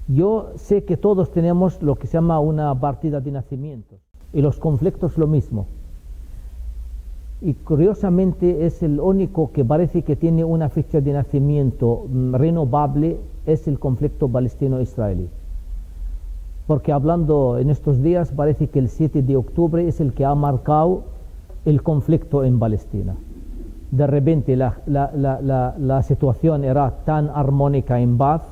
Yo sé que todos tenemos lo que se llama una partida de nacimiento, y los conflictos lo mismo. Y curiosamente es el único que parece que tiene una fecha de nacimiento renovable, es el conflicto palestino-israelí. Porque hablando en estos días, parece que el 7 de octubre es el que ha marcado el conflicto en Palestina. De repente la situación era tan armónica en paz,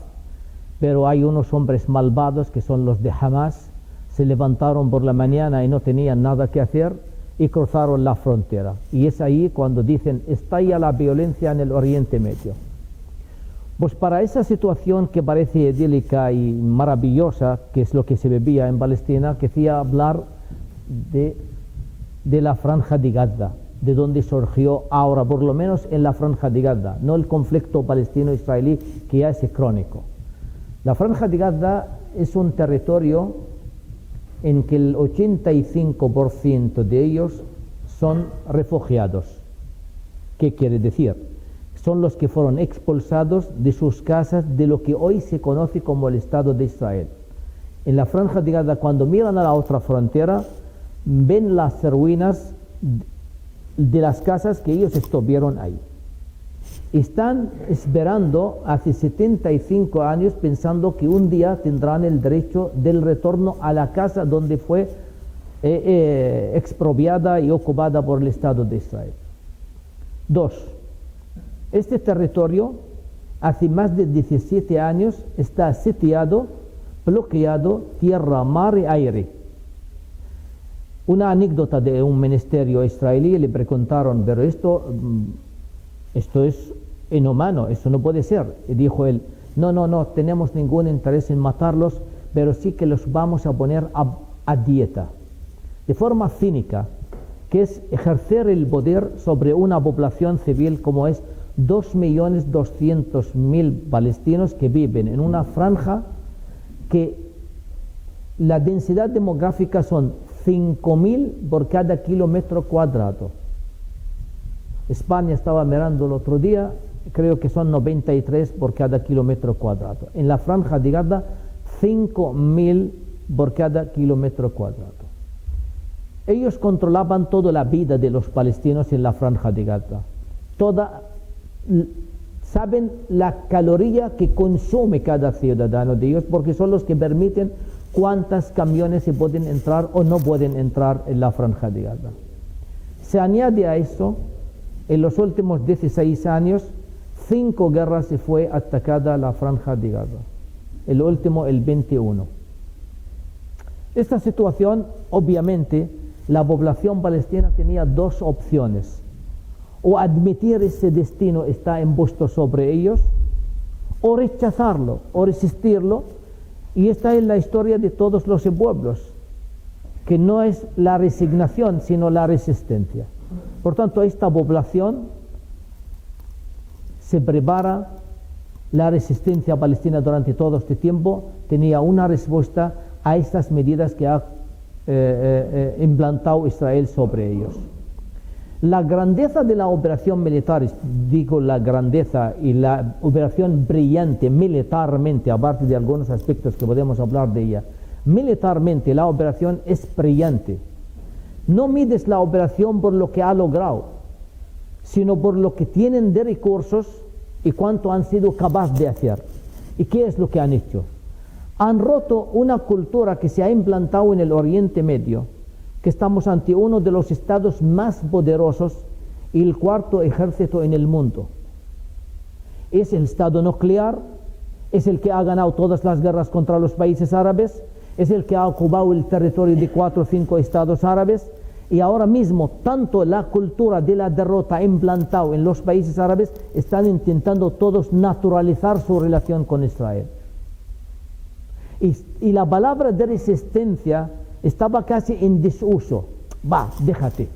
pero hay unos hombres malvados que son los de Hamas, se levantaron por la mañana y no tenían nada que hacer y cruzaron la frontera. Y es ahí cuando dicen, estalla la violencia en el Oriente Medio. Pues para esa situación que parece idílica y maravillosa, que es lo que se vivía en Palestina, quería hablar de la Franja de Gaza, de donde surgió ahora, por lo menos en la Franja de Gaza, no el conflicto palestino-israelí que ya es crónico. La Franja de Gaza es un territorio en que el 85% de ellos son refugiados. ¿Qué quiere decir? Son los que fueron expulsados de sus casas de lo que hoy se conoce como el Estado de Israel. En la Franja de Gaza, cuando miran a la otra frontera, ven las ruinas de las casas que ellos estuvieron ahí. Están esperando hace 75 años pensando que un día tendrán el derecho del retorno a la casa donde fue expropiada y ocupada por el Estado de Israel. 2. Este territorio hace más de 17 años está sitiado, bloqueado, tierra, mar y aire. Una anécdota de un ministerio israelí, le preguntaron, pero esto es inhumano, eso no puede ser. Y dijo él, no tenemos ningún interés en matarlos, pero sí que los vamos a poner a dieta, de forma cínica, que es ejercer el poder sobre una población civil como es 2.200.000 palestinos que viven en una franja que la densidad demográfica son 5.000 por cada kilómetro cuadrado. España estaba mirando el otro día, creo que son 93 por cada kilómetro cuadrado. En la Franja de Gaza, 5.000 por cada kilómetro cuadrado. Ellos controlaban toda la vida de los palestinos en la Franja de Gaza. Saben la caloría que consume cada ciudadano de ellos, porque son los que permiten cuántos camiones se pueden entrar o no pueden entrar en la Franja de Gaza. Se añade a eso, en los últimos 16 años, 5 guerras se fue atacada la Franja de Gaza. El último, el 21. Esta situación, obviamente, la población palestina tenía dos opciones. O admitir ese destino está impuesto sobre ellos, o rechazarlo, o resistirlo. Y esta es la historia de todos los pueblos, que no es la resignación, sino la resistencia. Por tanto, esta población se prepara, la resistencia palestina durante todo este tiempo tenía una respuesta a estas medidas que ha implantado Israel sobre ellos. La grandeza de la operación militar, digo la grandeza y la operación brillante militarmente, aparte de algunos aspectos que podemos hablar de ella, militarmente la operación es brillante. No mides la operación por lo que ha logrado, sino por lo que tienen de recursos y cuánto han sido capaces de hacer. ¿Y qué es lo que han hecho? Han roto una cultura que se ha implantado en el Oriente Medio, que estamos ante uno de los estados más poderosos y el cuarto ejército en el mundo. Es el estado nuclear, es el que ha ganado todas las guerras contra los países árabes, es el que ha ocupado el territorio de 4 o 5 estados árabes, y ahora mismo tanto la cultura de la derrota implantado en los países árabes están intentando todos naturalizar su relación con Israel. Y la palabra de resistencia estaba casi en desuso. Déjate,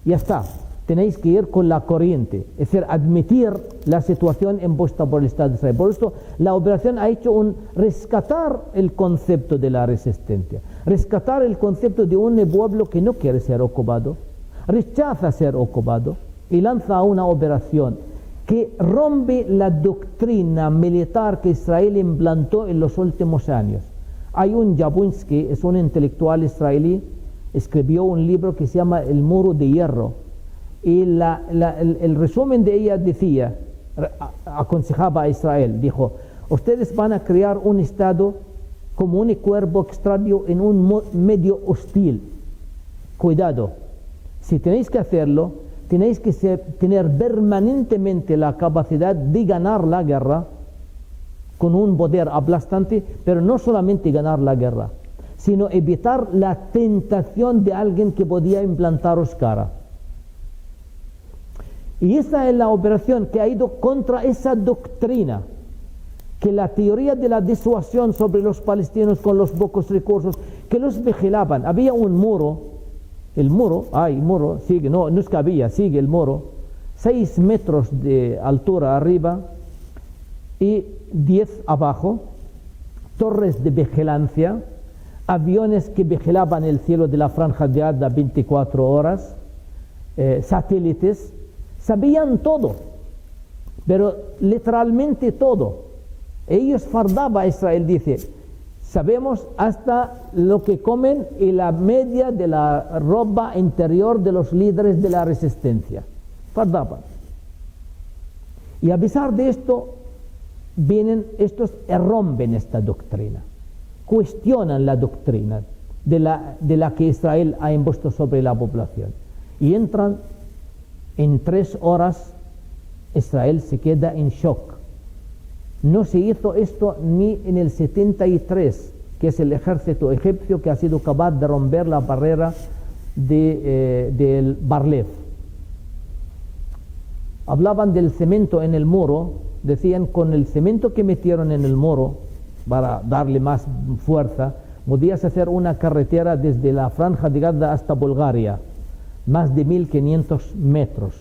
ya está, tenéis que ir con la corriente, es decir, admitir la situación impuesta por el Estado de Israel. Por esto la operación ha hecho rescatar el concepto de la resistencia, rescatar el concepto de un pueblo que no quiere ser ocupado, rechaza ser ocupado y lanza una operación que rompe la doctrina militar que Israel implantó en los últimos años. Hay un Jablonski, es un intelectual israelí, escribió un libro que se llama El Muro de Hierro, y el resumen de ella decía, aconsejaba a Israel, dijo: ustedes van a crear un Estado como un cuerpo extraño en un medio hostil. Cuidado, si tenéis que hacerlo, tenéis que tener permanentemente la capacidad de ganar la guerra con un poder aplastante, pero no solamente ganar la guerra, sino evitar la tentación de alguien que podía implantaros cara. Y esa es la operación que ha ido contra esa doctrina, que la teoría de la disuasión sobre los palestinos con los pocos recursos, que los vigilaban. Había un muro, el muro, sigue, no es que había, sigue el muro, 6 metros de altura arriba y 10 abajo, torres de vigilancia, aviones que vigilaban el cielo de la Franja de Gaza 24 horas, satélites. Sabían todo, pero literalmente todo. Ellos fardaba, Israel dice, sabemos hasta lo que comen y la media de la ropa interior de los líderes de la resistencia. Fardaban. Y a pesar de esto, vienen estos y rompen esta doctrina, cuestionan la doctrina de la que Israel ha impuesto sobre la población. Y entran en 3 horas, Israel se queda en shock. No se hizo esto ni en el 73, que es el ejército egipcio que ha sido capaz de romper la barrera del Bar-Lev. Hablaban del cemento en el muro, decían con el cemento que metieron en el muro, para darle más fuerza, podías hacer una carretera desde la Franja de Gaza hasta Bulgaria, más de 1500 metros.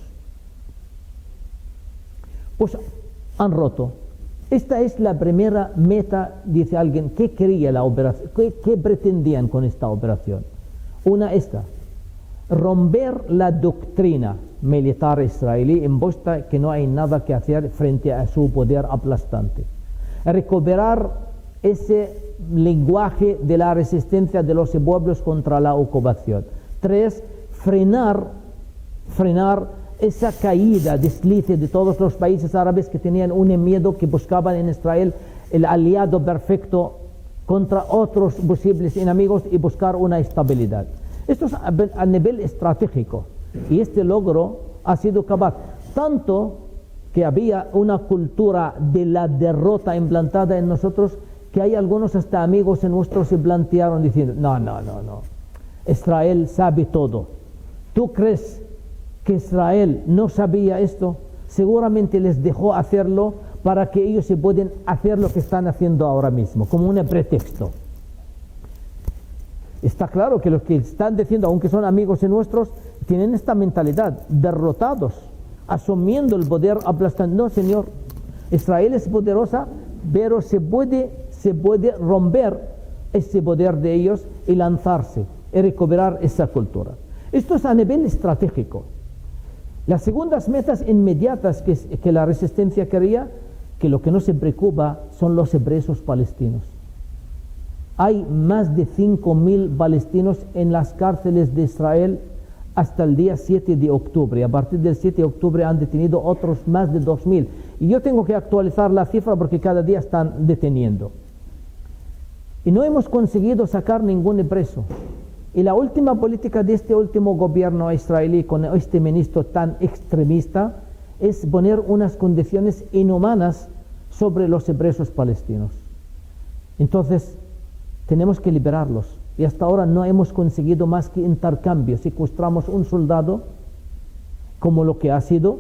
Pues han roto. Esta es la primera meta, dice alguien. ¿Qué quería la operación? ¿Qué pretendían con esta operación? Una, romper la doctrina militar israelí impuesta, que no hay nada que hacer frente a su poder aplastante. Recuperar ese lenguaje de la resistencia de los pueblos contra la ocupación. 3, frenar esa caída, deslice de todos los países árabes que tenían un miedo, que buscaban en Israel el aliado perfecto contra otros posibles enemigos y buscar una estabilidad. Esto es a nivel estratégico, y este logro ha sido capaz, tanto que había una cultura de la derrota implantada en nosotros, que hay algunos hasta amigos nuestros se plantearon diciendo, no, Israel sabe todo. ¿Tú crees que Israel no sabía esto? Seguramente les dejó hacerlo para que ellos se puedan hacer lo que están haciendo ahora mismo, como un pretexto. Está claro que los que están diciendo, aunque son amigos nuestros, tienen esta mentalidad, derrotados, asumiendo el poder aplastante. No, señor, Israel es poderosa, pero se puede romper ese poder de ellos y lanzarse y recuperar esa cultura. Esto es a nivel estratégico. Las segundas metas inmediatas que la resistencia quería, que lo que no se preocupa son los presos palestinos. Hay más de 5.000 palestinos en las cárceles de Israel hasta el día 7 de octubre. A partir del 7 de octubre han detenido otros más de 2.000. Y yo tengo que actualizar la cifra porque cada día están deteniendo. Y no hemos conseguido sacar ningún preso. Y la última política de este último gobierno israelí, con este ministro tan extremista, es poner unas condiciones inhumanas sobre los presos palestinos. Entonces, tenemos que liberarlos. Y hasta ahora no hemos conseguido más que intercambios. Secuestramos un soldado, como lo que ha sido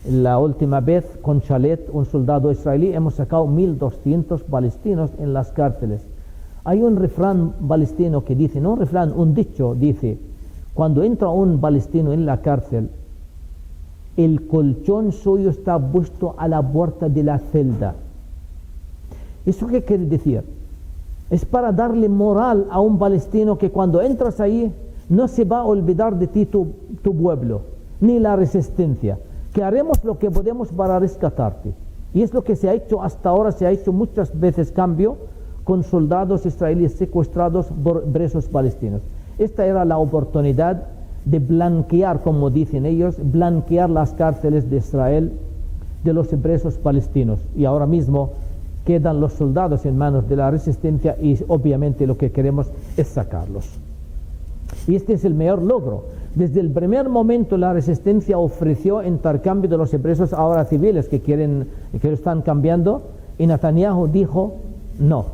la última vez con Shalit, un soldado israelí. Hemos sacado 1.200 palestinos en las cárceles. Hay un refrán palestino que dice, no un refrán, un dicho, dice, cuando entra un palestino en la cárcel, el colchón suyo está puesto a la puerta de la celda. ¿Eso qué quiere decir? Es para darle moral a un palestino que cuando entras ahí no se va a olvidar de ti tu pueblo, ni la resistencia, que haremos lo que podemos para rescatarte. Y es lo que se ha hecho hasta ahora, se ha hecho muchas veces cambio con soldados israelíes secuestrados por presos palestinos. Esta era la oportunidad de blanquear, como dicen ellos, blanquear las cárceles de Israel de los presos palestinos. Y ahora mismo quedan los soldados en manos de la resistencia y obviamente lo que queremos es sacarlos. Y este es el mayor logro. Desde el primer momento la resistencia ofreció intercambio de los presos ahora civiles que lo están cambiando, y Netanyahu dijo, no,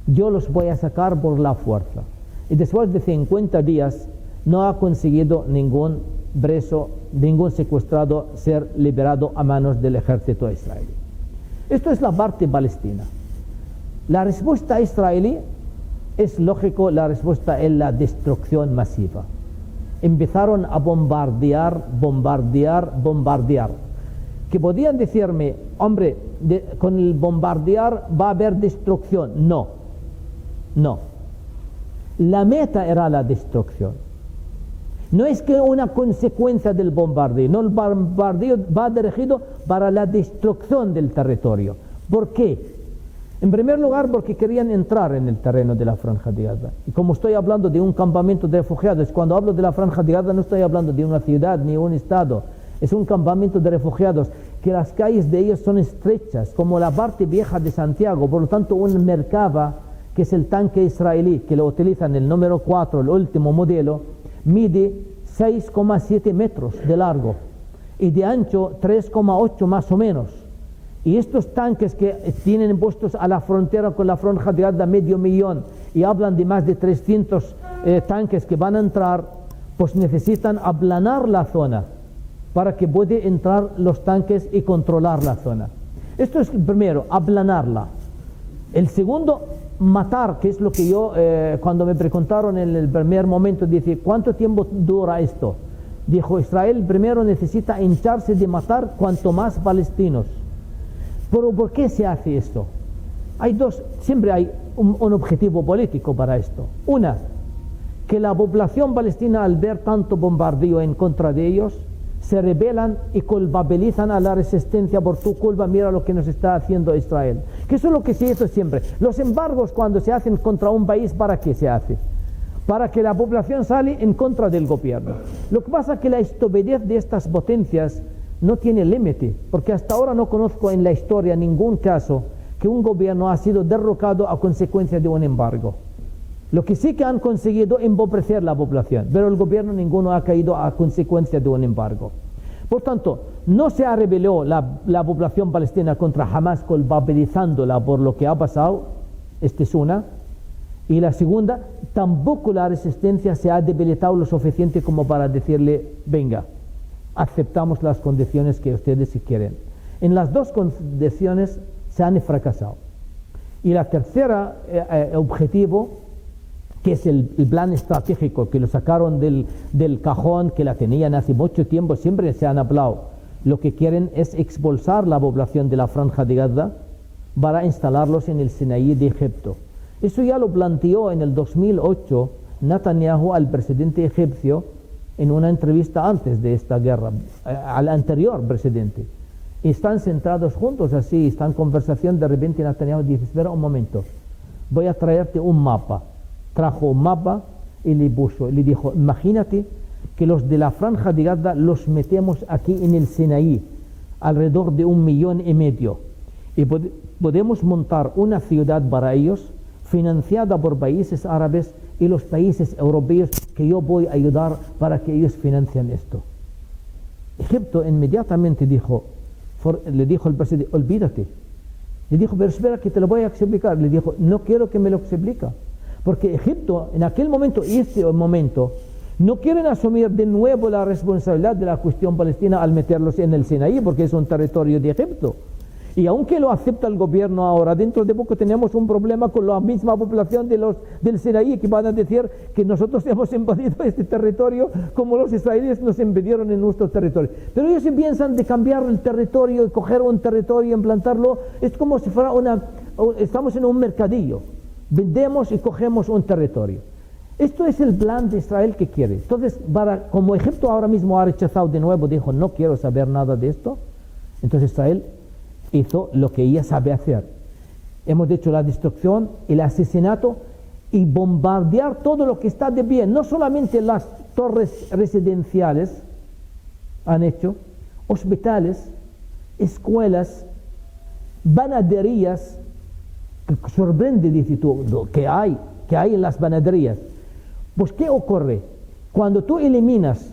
yo los voy a sacar por la fuerza. Y después de 50 días no ha conseguido ningún preso, ningún secuestrado ser liberado a manos del ejército israelí. Esto es la parte palestina. La respuesta israelí es lógico, la respuesta es la destrucción masiva. Empezaron a bombardear. Que podían decirme, hombre, con el bombardear va a haber destrucción. No. La meta era la destrucción. No es que una consecuencia del bombardeo, no, el bombardeo va dirigido para la destrucción del territorio. ¿Por qué? En primer lugar, porque querían entrar en el terreno de la Franja de Gaza. Y como estoy hablando de un campamento de refugiados, cuando hablo de la Franja de Gaza no estoy hablando de una ciudad ni un estado. Es un campamento de refugiados que las calles de ellos son estrechas, como la parte vieja de Santiago. Por lo tanto, un Merkava, que es el tanque israelí, que lo utilizan el número 4, el último modelo, mide 6,7 metros de largo y de ancho 3,8 más o menos. Y estos tanques que tienen puestos a la frontera con la Franja de Gaza 500,000 y hablan de más de 300 tanques que van a entrar, pues necesitan aplanar la zona para que puedan entrar los tanques y controlar la zona. Esto es el primero, aplanarla. El segundo, matar, que es lo que yo, cuando me preguntaron en el primer momento, dije, ¿cuánto tiempo dura esto? Dijo, Israel primero necesita hincharse de matar cuanto más palestinos. Pero ¿por qué se hace esto? Siempre hay un objetivo político para esto. Una, que la población palestina al ver tanto bombardeo en contra de ellos, se rebelan y culpabilizan a la resistencia por tu culpa, mira lo que nos está haciendo Israel. Que eso es lo que se hizo siempre. Los embargos cuando se hacen contra un país, ¿para qué se hace? Para que la población sale en contra del gobierno. Lo que pasa es que la estupidez de estas potencias no tiene límite, porque hasta ahora no conozco en la historia ningún caso que un gobierno ha sido derrocado a consecuencia de un embargo. Lo que sí que han conseguido empobrecer la población, pero el gobierno ninguno ha caído a consecuencia de un embargo. Por tanto, no se ha rebelado la población palestina contra Hamas culpabilizándola por lo que ha pasado, esta es una. Y la segunda, tampoco la resistencia se ha debilitado lo suficiente como para decirle, venga, aceptamos las condiciones que ustedes si quieren. En las dos condiciones se han fracasado. Y la tercera objetivo, que es el plan estratégico, que lo sacaron del cajón, que la tenían hace mucho tiempo, siempre se han hablado. Lo que quieren es expulsar la población de la Franja de Gaza para instalarlos en el Sinaí de Egipto. Eso ya lo planteó en el 2008 Netanyahu al presidente egipcio en una entrevista antes de esta guerra, al anterior presidente. Y están sentados juntos así, están en conversación, de repente Netanyahu dice, espera un momento, voy a traerte un mapa. Trajo un mapa y le dijo, imagínate que los de la Franja de Gaza los metemos aquí en el Sinaí, alrededor de 1,5 millones, y podemos montar una ciudad para ellos, financiada por países árabes y los países europeos que yo voy a ayudar para que ellos financien esto. Egipto inmediatamente le dijo al presidente, olvídate. Le dijo, pero espera que te lo voy a explicar. Le dijo, no quiero que me lo explique. Porque Egipto, en aquel momento y este momento, no quieren asumir de nuevo la responsabilidad de la cuestión palestina al meterlos en el Sinaí, porque es un territorio de Egipto. Y aunque lo acepta el gobierno ahora, dentro de poco tenemos un problema con la misma población del Sinaí, que van a decir que nosotros hemos invadido este territorio como los israelíes nos invadieron en nuestro territorio. Pero ellos piensan de cambiar el territorio, coger un territorio y implantarlo, es como si fuera estamos en un mercadillo. Vendemos y cogemos un territorio. Esto es el plan de Israel que quiere. Entonces, como Egipto ahora mismo ha rechazado de nuevo, dijo, no quiero saber nada de esto, entonces Israel hizo lo que ella sabe hacer. Hemos dicho la destrucción, el asesinato y bombardear todo lo que está de bien. No solamente las torres residenciales han hecho, hospitales, escuelas, panaderías, que sorprende, dice tú, que hay en las panaderías. Pues, ¿qué ocurre? Cuando tú eliminas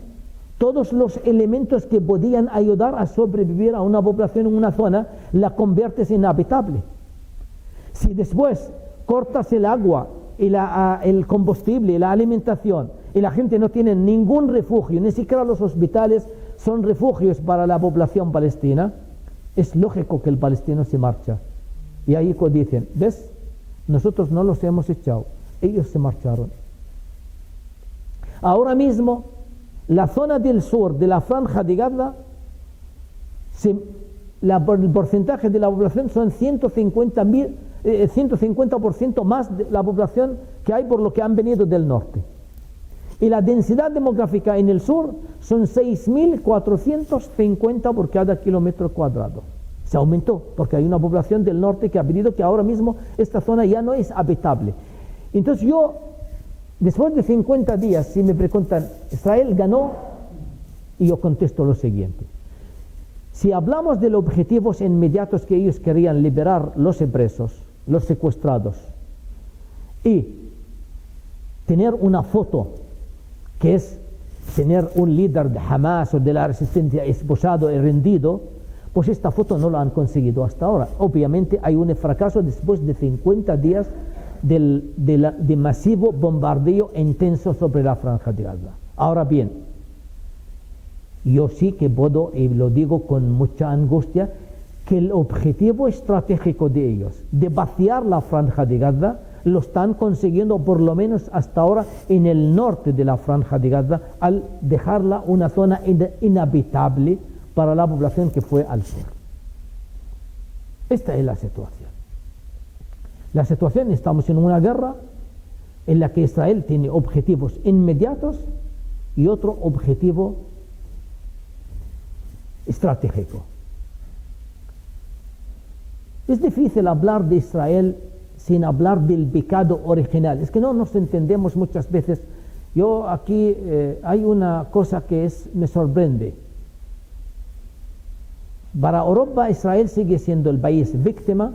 todos los elementos que podían ayudar a sobrevivir a una población en una zona, la conviertes en habitable. Si después cortas el agua y el combustible, la alimentación, y la gente no tiene ningún refugio, ni siquiera los hospitales son refugios para la población palestina, es lógico que el palestino se marcha. Y ahí dicen, ¿ves? Nosotros no los hemos echado, ellos se marcharon. Ahora mismo, la zona del sur de la franja de Gaza, el porcentaje de la población son 150% más de la población que hay por lo que han venido del norte. Y la densidad demográfica en el sur son 6.450 por cada kilómetro cuadrado. Se aumentó porque hay una población del norte que ha venido, que ahora mismo esta zona ya no es habitable. Entonces yo, después de 50 días, si me preguntan, ¿Israel ganó? Y yo contesto lo siguiente. Si hablamos de los objetivos inmediatos que ellos querían liberar los presos, los secuestrados, y tener una foto, que es tener un líder de Hamas o de la resistencia esposado y rendido, pues esta foto no la han conseguido hasta ahora. Obviamente hay un fracaso después de 50 días de masivo bombardeo intenso sobre la franja de Gaza. Ahora bien, yo sí que puedo, y lo digo con mucha angustia, que el objetivo estratégico de ellos, de vaciar la franja de Gaza, lo están consiguiendo por lo menos hasta ahora en el norte de la franja de Gaza, al dejarla una zona inhabitable para la población que fue al sur. Esta es la situación. La situación, estamos en una guerra en la que Israel tiene objetivos inmediatos y otro objetivo estratégico. Es difícil hablar de Israel sin hablar del pecado original. Es que no nos entendemos muchas veces. Yo aquí hay una cosa que me sorprende. Para Europa, Israel sigue siendo el país víctima,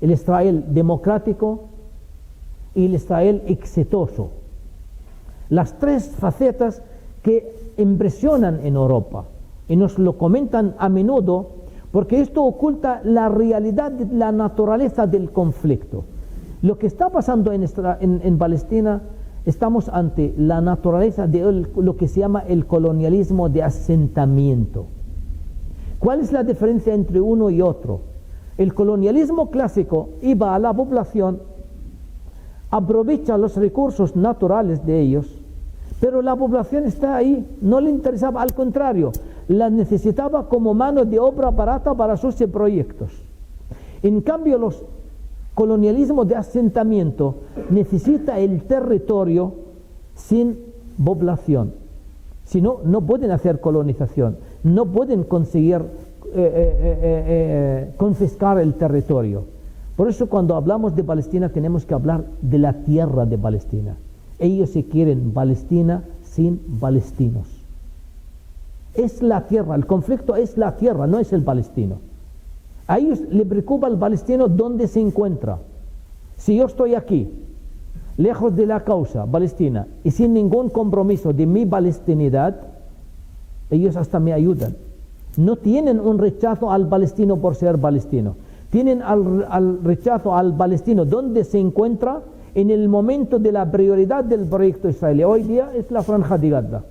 el Israel democrático y el Israel exitoso. Las tres facetas que impresionan en Europa y nos lo comentan a menudo, porque esto oculta la realidad de la naturaleza del conflicto. Lo que está pasando en Palestina, estamos ante la naturaleza de lo que se llama el colonialismo de asentamiento. ¿Cuál es la diferencia entre uno y otro? El colonialismo clásico iba a la población, aprovecha los recursos naturales de ellos, pero la población está ahí, no le interesaba, al contrario, la necesitaba como mano de obra barata para sus proyectos. En cambio, los colonialismos de asentamiento necesita el territorio sin población. Si no, no pueden hacer colonización, no pueden conseguir confiscar el territorio. Por eso cuando hablamos de Palestina tenemos que hablar de la tierra de Palestina. Ellos se quieren Palestina sin palestinos. Es la tierra, el conflicto es la tierra, no es el palestino. A ellos les preocupa el palestino dónde se encuentra. Si yo estoy aquí, lejos de la causa palestina y sin ningún compromiso de mi palestinidad, ellos hasta me ayudan. No tienen un rechazo al palestino por ser palestino. Tienen al rechazo al palestino donde se encuentra en el momento de la prioridad del proyecto israelí. Hoy día es la franja de Gaza.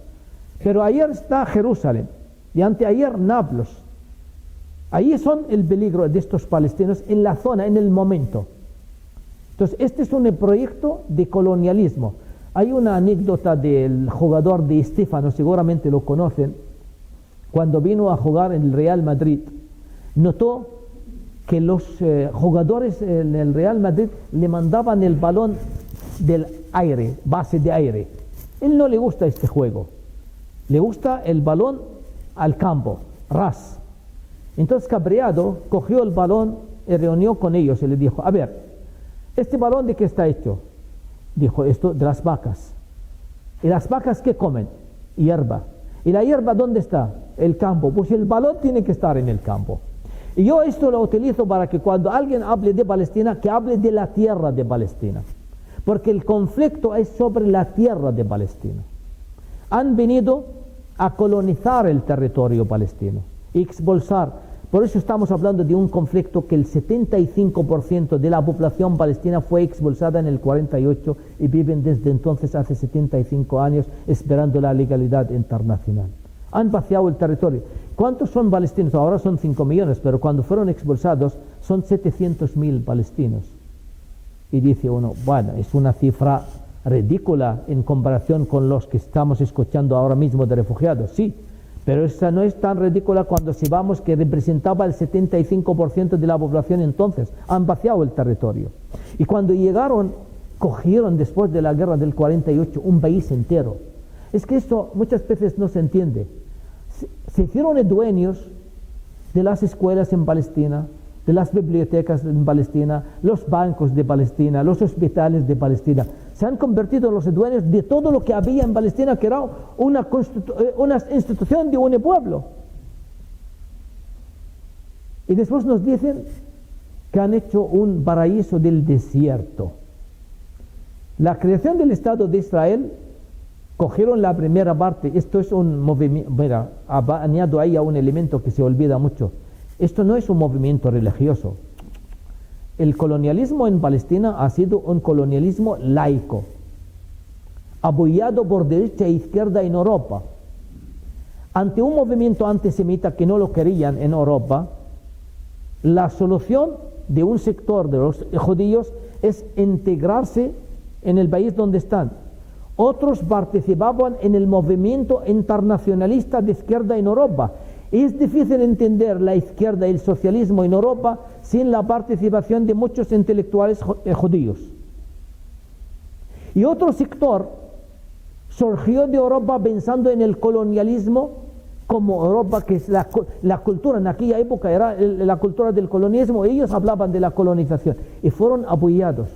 Pero ayer está Jerusalén y anteayer Nablus. Ahí son el peligro de estos palestinos en la zona, en el momento. Entonces, este es un proyecto de colonialismo. Hay una anécdota del jugador de Estéfano, seguramente lo conocen, cuando vino a jugar en el Real Madrid, notó que los jugadores en el Real Madrid le mandaban el balón aire, base de aire. Él no le gusta este juego. Le gusta el balón al campo, ras. Entonces cabreado, cogió el balón y reunió con ellos y le dijo, a ver, ¿este balón de qué está hecho? Dijo, esto de las vacas. ¿Y las vacas qué comen? Hierba. ¿Y la hierba dónde está? El campo. Pues el balón tiene que estar en el campo. Y yo esto lo utilizo para que cuando alguien hable de Palestina, que hable de la tierra de Palestina. Porque el conflicto es sobre la tierra de Palestina. Han venido a colonizar el territorio palestino y expulsar. Por eso estamos hablando de un conflicto que el 75% de la población palestina fue expulsada en el 48 y viven desde entonces, hace 75 años, esperando la legalidad internacional. Han vaciado el territorio. ¿Cuántos son palestinos? Ahora son 5 millones, pero cuando fueron expulsados son 700.000 palestinos. Y dice uno, bueno, es una cifra ridícula en comparación con los que estamos escuchando ahora mismo de refugiados, sí, pero esa no es tan ridícula cuando sepamos que representaba el 75% de la población entonces. Han vaciado el territorio. Y cuando llegaron, cogieron después de la guerra del 48 un país entero. Es que esto muchas veces no se entiende. Se hicieron dueños de las escuelas en Palestina, de las bibliotecas en Palestina, los bancos de Palestina, los hospitales de Palestina. Se han convertido en los dueños de todo lo que había en Palestina, que era una institución de un pueblo. Y después nos dicen que han hecho un paraíso del desierto. La creación del Estado de Israel, cogieron la primera parte. Esto es un movimiento, mira, añado ahí a un elemento que se olvida mucho. Esto no es un movimiento religioso. El colonialismo en Palestina ha sido un colonialismo laico, apoyado por derecha e izquierda en Europa. Ante un movimiento antisemita que no lo querían en Europa, la solución de un sector de los judíos es integrarse en el país donde están. Otros participaban en el movimiento internacionalista de izquierda en Europa. Es difícil entender la izquierda y el socialismo en Europa sin la participación de muchos intelectuales judíos. Y otro sector surgió de Europa pensando en el colonialismo como Europa, que es la cultura, en aquella época era la cultura del colonialismo, ellos hablaban de la colonización y fueron apoyados.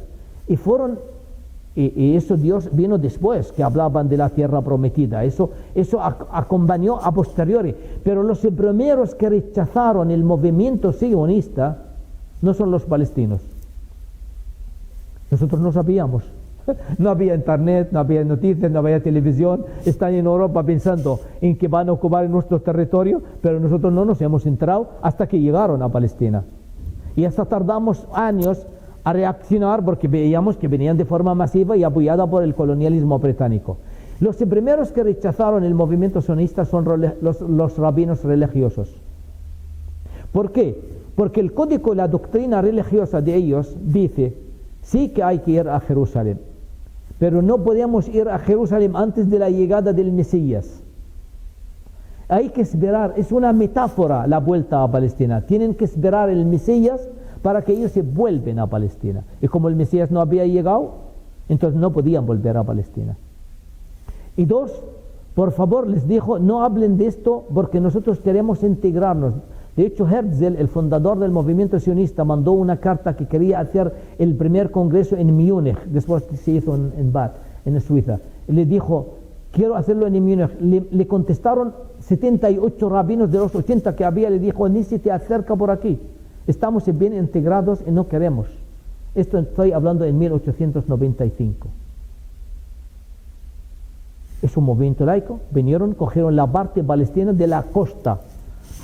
Y eso Dios vino después, que hablaban de la tierra prometida. Eso acompañó a posteriori. Pero los primeros que rechazaron el movimiento sionista no son los palestinos. Nosotros no sabíamos. No había internet, no había noticias, no había televisión. Están en Europa pensando en que van a ocupar nuestro territorio, pero nosotros no nos hemos enterado hasta que llegaron a Palestina. Y hasta tardamos años a reaccionar porque veíamos que venían de forma masiva y apoyada por el colonialismo británico. Los primeros que rechazaron el movimiento sionista son los rabinos religiosos. ¿Por qué? Porque el código y la doctrina religiosa de ellos dice, sí que hay que ir a Jerusalén, pero no podemos ir a Jerusalén antes de la llegada del Mesías. Hay que esperar, es una metáfora la vuelta a Palestina. Tienen que esperar el Mesías para que ellos se vuelvan a Palestina. Y como el Mesías no había llegado, entonces no podían volver a Palestina. Y dos, por favor, les dijo, no hablen de esto porque nosotros queremos integrarnos. De hecho, Herzl, el fundador del movimiento sionista, mandó una carta que quería hacer el primer congreso en Múnich, después se hizo en Bad, en Suiza. Y le dijo, quiero hacerlo en Múnich. Le contestaron 78 rabinos de los 80 que había, le dijo, ni se te acerca por aquí. Estamos bien integrados y no queremos. Esto estoy hablando en 1895. Es un movimiento laico. Vinieron, cogieron la parte palestina de la costa.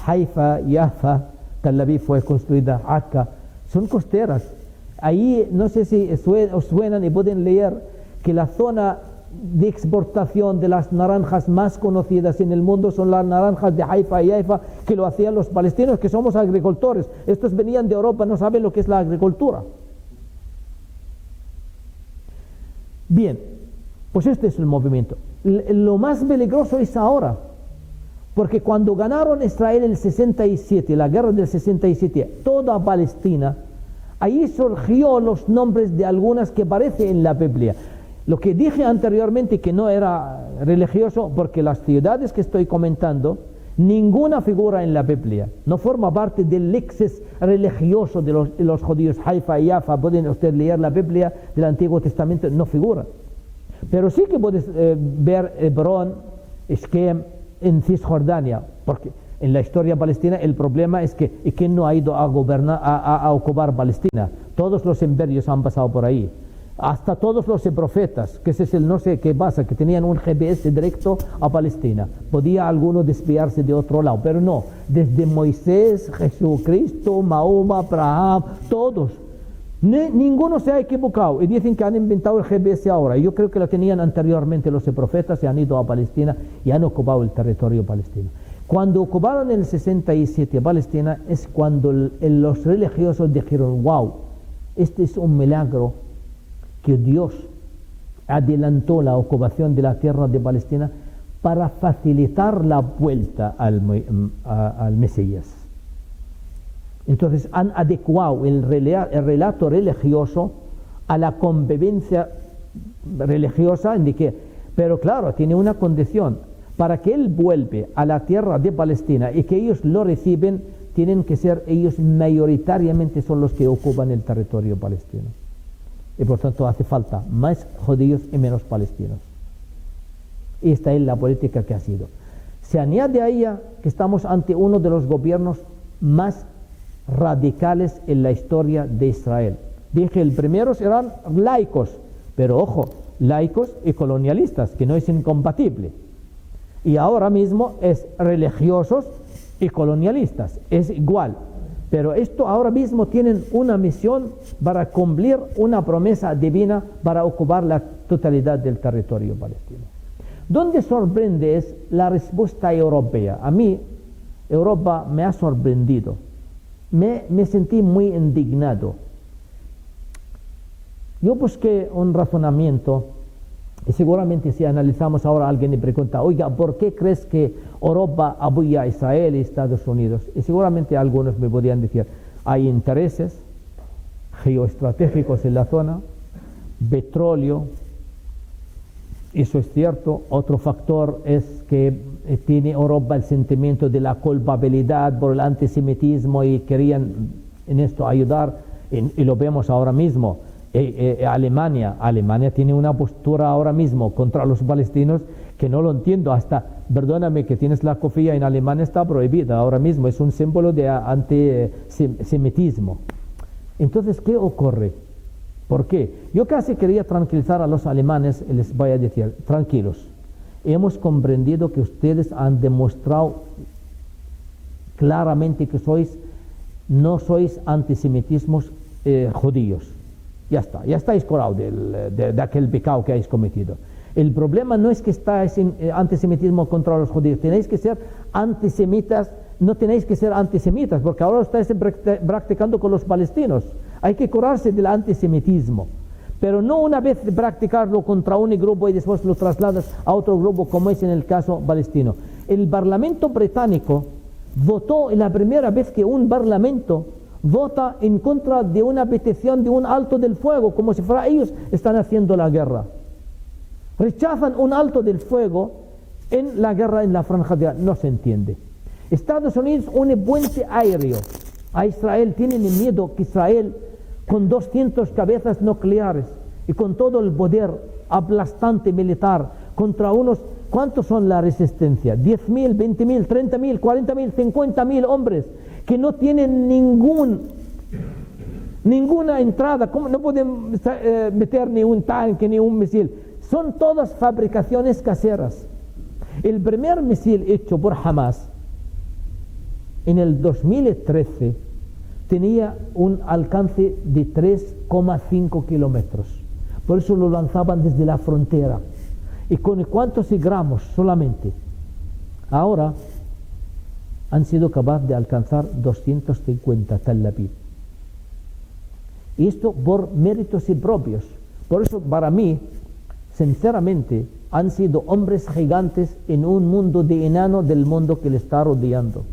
Haifa, Jaffa, Tel Aviv fue construida, Akka. Son costeras. Ahí, no sé si os suenan y pueden leer que la zona de exportación de las naranjas más conocidas en el mundo son las naranjas de Haifa y Haifa, que lo hacían los palestinos, que somos agricultores. Estos venían de Europa, no saben lo que es la agricultura. Bien, pues este es el movimiento. Lo más peligroso es ahora, porque cuando ganaron Israel el 67, la guerra del 67, toda Palestina, ahí surgió los nombres de algunas que aparecen en la Biblia. Lo que dije anteriormente que no era religioso, porque las ciudades que estoy comentando, ninguna figura en la Biblia, no forma parte del léxico religioso de los judíos. Haifa y Jaffa, pueden ustedes leer la Biblia del Antiguo Testamento, no figura. Pero sí que puedes ver Hebrón, Shechem, en Cisjordania, porque en la historia palestina el problema es que ¿quién no ha ido a gobernar, a ocupar Palestina? Todos los imperios han pasado por ahí. Hasta todos los profetas, que ese es el no sé qué pasa, que tenían un GPS directo a Palestina. Podía alguno desviarse de otro lado, pero no. Desde Moisés, Jesucristo, Mahoma, Abraham, todos. Ninguno se ha equivocado y dicen que han inventado el GPS ahora. Yo creo que lo tenían anteriormente los profetas y han ido a Palestina y han ocupado el territorio palestino. Cuando ocuparon el 67 Palestina es cuando los religiosos dijeron, wow, este es un milagro que Dios adelantó la ocupación de la tierra de Palestina para facilitar la vuelta al Mesías. Entonces han adecuado el relato religioso a la convivencia religiosa, pero claro, tiene una condición: para que Él vuelva a la tierra de Palestina y que ellos lo reciben, tienen que ser ellos mayoritariamente son los que ocupan el territorio palestino. Y por tanto hace falta más judíos y menos palestinos. Esta es la política que ha sido. Se añade a ella que estamos ante uno de los gobiernos más radicales en la historia de Israel. Dije, el primero eran laicos, pero ojo, laicos y colonialistas, que no es incompatible. Y ahora mismo es religiosos y colonialistas, es igual. Pero esto ahora mismo tienen una misión para cumplir una promesa divina para ocupar la totalidad del territorio palestino. Donde sorprende es la respuesta europea. A mí, Europa me ha sorprendido. Me sentí muy indignado. Yo busqué un razonamiento, y seguramente si analizamos ahora alguien me pregunta, oiga, ¿por qué crees que Europa apoya a Israel y Estados Unidos? Y seguramente algunos me podrían decir, hay intereses geoestratégicos en la zona, petróleo, eso es cierto. Otro factor es que tiene Europa el sentimiento de la culpabilidad por el antisemitismo y querían en esto ayudar, y lo vemos ahora mismo. Alemania tiene una postura ahora mismo contra los palestinos que no lo entiendo. Hasta, perdóname, que tienes la cofia en Alemania está prohibida ahora mismo, es un símbolo de antisemitismo. Entonces, ¿qué ocurre? ¿Por qué? Yo casi quería tranquilizar a los alemanes y les voy a decir, tranquilos, hemos comprendido que ustedes han demostrado claramente que no sois antisemitismos judíos. Ya está, ya estáis curados de aquel pecado que habéis cometido. El problema no es que estáis en antisemitismo contra los judíos, tenéis que ser antisemitas, no tenéis que ser antisemitas, porque ahora lo estáis practicando con los palestinos. Hay que curarse del antisemitismo, pero no una vez practicarlo contra un grupo y después lo trasladas a otro grupo, como es en el caso palestino. El Parlamento británico votó, en la primera vez que un parlamento vota en contra de una petición de un alto del fuego, como si fuera ellos están haciendo la guerra. Rechazan un alto del fuego en la guerra en la Franja de Gaza. No se entiende. Estados Unidos un puente aéreo a Israel. Tienen miedo que Israel, con 200 cabezas nucleares y con todo el poder aplastante militar, contra unos, ¿cuántos son la resistencia? 10.000, 20.000, 30.000, 40.000, 50.000 hombres que no tienen ninguna entrada, ¿cómo? No pueden meter ni un tanque ni un misil, son todas fabricaciones caseras. El primer misil hecho por Hamas en el 2013 tenía un alcance de 3,5 kilómetros, por eso lo lanzaban desde la frontera. ¿Y con cuántos gramos solamente? Ahora han sido capaces de alcanzar 250 Tel Aviv. Y esto por méritos propios. Por eso, para mí, sinceramente, han sido hombres gigantes en un mundo de enano del mundo que le está rodeando.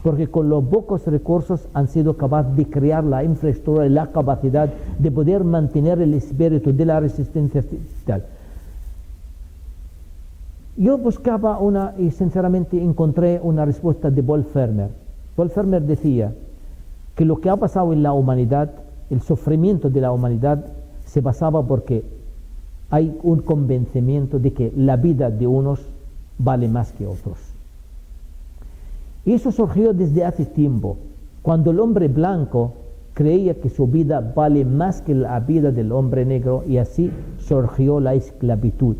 Porque con los pocos recursos han sido capaces de crear la infraestructura y la capacidad de poder mantener el espíritu de la resistencia tal. Yo buscaba una y sinceramente encontré una respuesta de Paul Fermer. Paul Fermer decía que lo que ha pasado en la humanidad, el sufrimiento de la humanidad, se basaba porque hay un convencimiento de que la vida de unos vale más que otros. Y eso surgió desde hace tiempo, cuando el hombre blanco creía que su vida vale más que la vida del hombre negro, y así surgió la esclavitud.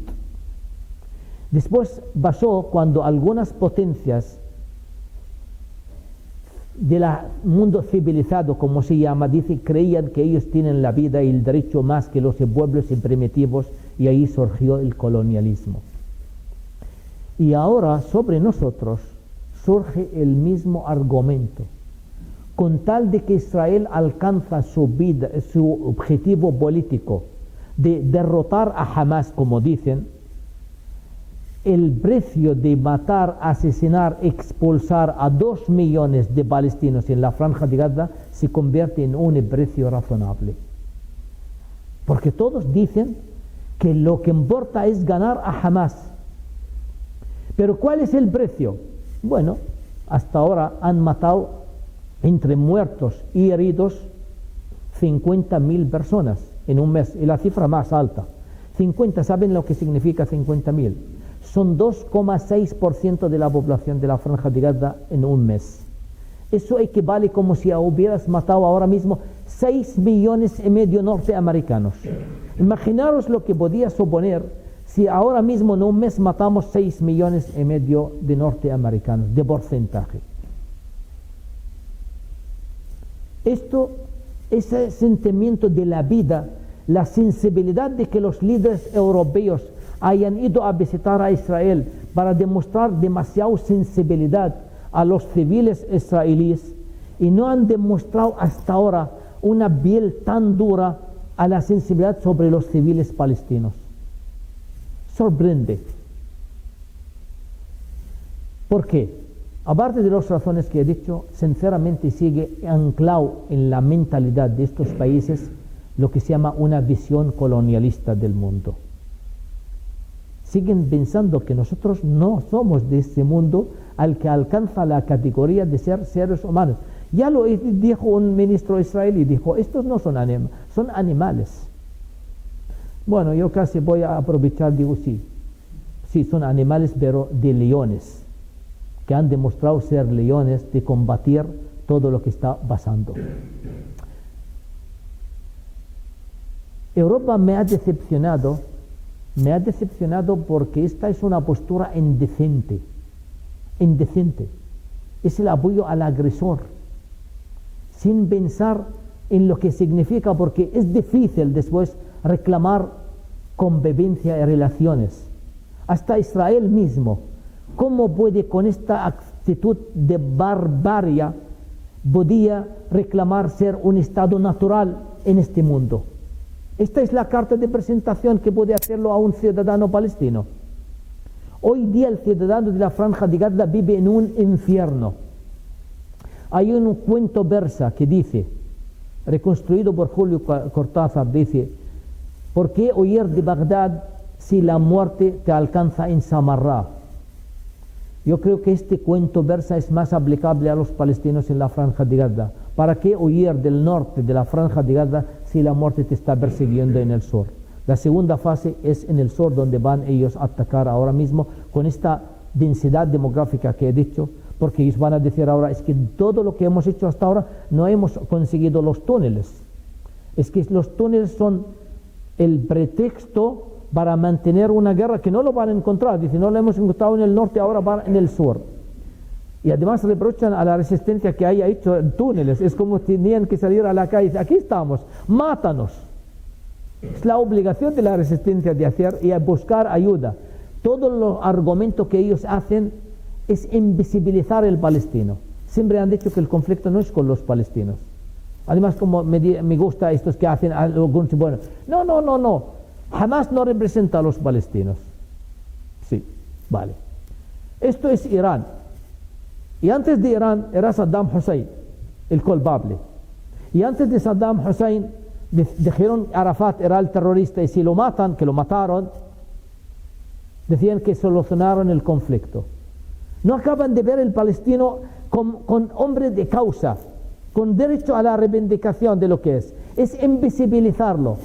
Después pasó cuando algunas potencias del mundo civilizado, como se llama, creían que ellos tienen la vida y el derecho más que los pueblos primitivos, y ahí surgió el colonialismo. Y ahora sobre nosotros surge el mismo argumento. Con tal de que Israel alcanza su objetivo político de derrotar a Hamas, como dicen, el precio de matar, asesinar, expulsar a 2 millones de palestinos en la franja de Gaza se convierte en un precio razonable. Porque todos dicen que lo que importa es ganar a Hamas. Pero ¿cuál es el precio? Bueno, hasta ahora han matado entre muertos y heridos 50.000 personas en un mes, y la cifra más alta. 50, ¿saben lo que significa 50.000? Son 2,6% de la población de la franja de Gaza en un mes. Eso equivale como si hubieras matado ahora mismo 6,5 millones norteamericanos. Imaginaros lo que podía suponer si ahora mismo en un mes matamos 6,5 millones de norteamericanos, de porcentaje. Ese sentimiento de la vida, la sensibilidad de que los líderes europeos hayan ido a visitar a Israel para demostrar demasiada sensibilidad a los civiles israelíes, y no han demostrado hasta ahora una piel tan dura a la sensibilidad sobre los civiles palestinos. Sorprende. ¿Por qué? Aparte de las razones que he dicho, sinceramente sigue anclado en la mentalidad de estos países lo que se llama una visión colonialista del mundo. Siguen pensando que nosotros no somos de ese mundo al que alcanza la categoría de ser seres humanos. Ya lo dijo un ministro israelí, dijo, estos no son animales, son animales. Bueno, yo casi voy a aprovechar, digo, sí, son animales, pero de leones, que han demostrado ser leones, de combatir todo lo que está pasando. Europa me ha decepcionado porque esta es una postura indecente. Es el apoyo al agresor, sin pensar en lo que significa, porque es difícil después reclamar convivencia y relaciones. Hasta Israel mismo, ¿cómo puede con esta actitud de barbarie podía reclamar ser un Estado natural en este mundo? Esta es la carta de presentación que puede hacerlo a un ciudadano palestino. Hoy día el ciudadano de la franja de Gaza vive en un infierno. Hay un cuento persa que dice, reconstruido por Julio Cortázar, dice, ¿por qué huir de Bagdad si la muerte te alcanza en Samarra? Yo creo que este cuento persa es más aplicable a los palestinos en la franja de Gaza. ¿Para qué huir del norte de la franja de Gaza si la muerte te está persiguiendo en el sur? La segunda fase es en el sur, donde van ellos a atacar ahora mismo con esta densidad demográfica que he dicho, porque ellos van a decir ahora, es que todo lo que hemos hecho hasta ahora no hemos conseguido los túneles. Es que los túneles son el pretexto para mantener una guerra que no lo van a encontrar. Dice, no lo hemos encontrado en el norte, ahora van en el sur. Y además reprochan a la resistencia que haya hecho túneles. Es como tenían que salir a la calle y decir, aquí estamos, mátanos. Es la obligación de la resistencia de hacer y a buscar ayuda. Todos los argumentos que ellos hacen es invisibilizar el palestino. Siempre han dicho que el conflicto no es con los palestinos. Además, como me gusta estos que hacen algunos, bueno, no. Jamás no representa a los palestinos. Sí, vale. Esto es Irán. Y antes de Irán era Saddam Hussein, el culpable. Y antes de Saddam Hussein dijeron Arafat era el terrorista, y si lo matan, que lo mataron, Decían que solucionaron el conflicto. No acaban de ver el palestino con hombre de causa, con derecho a la reivindicación de lo que es invisibilizarlo.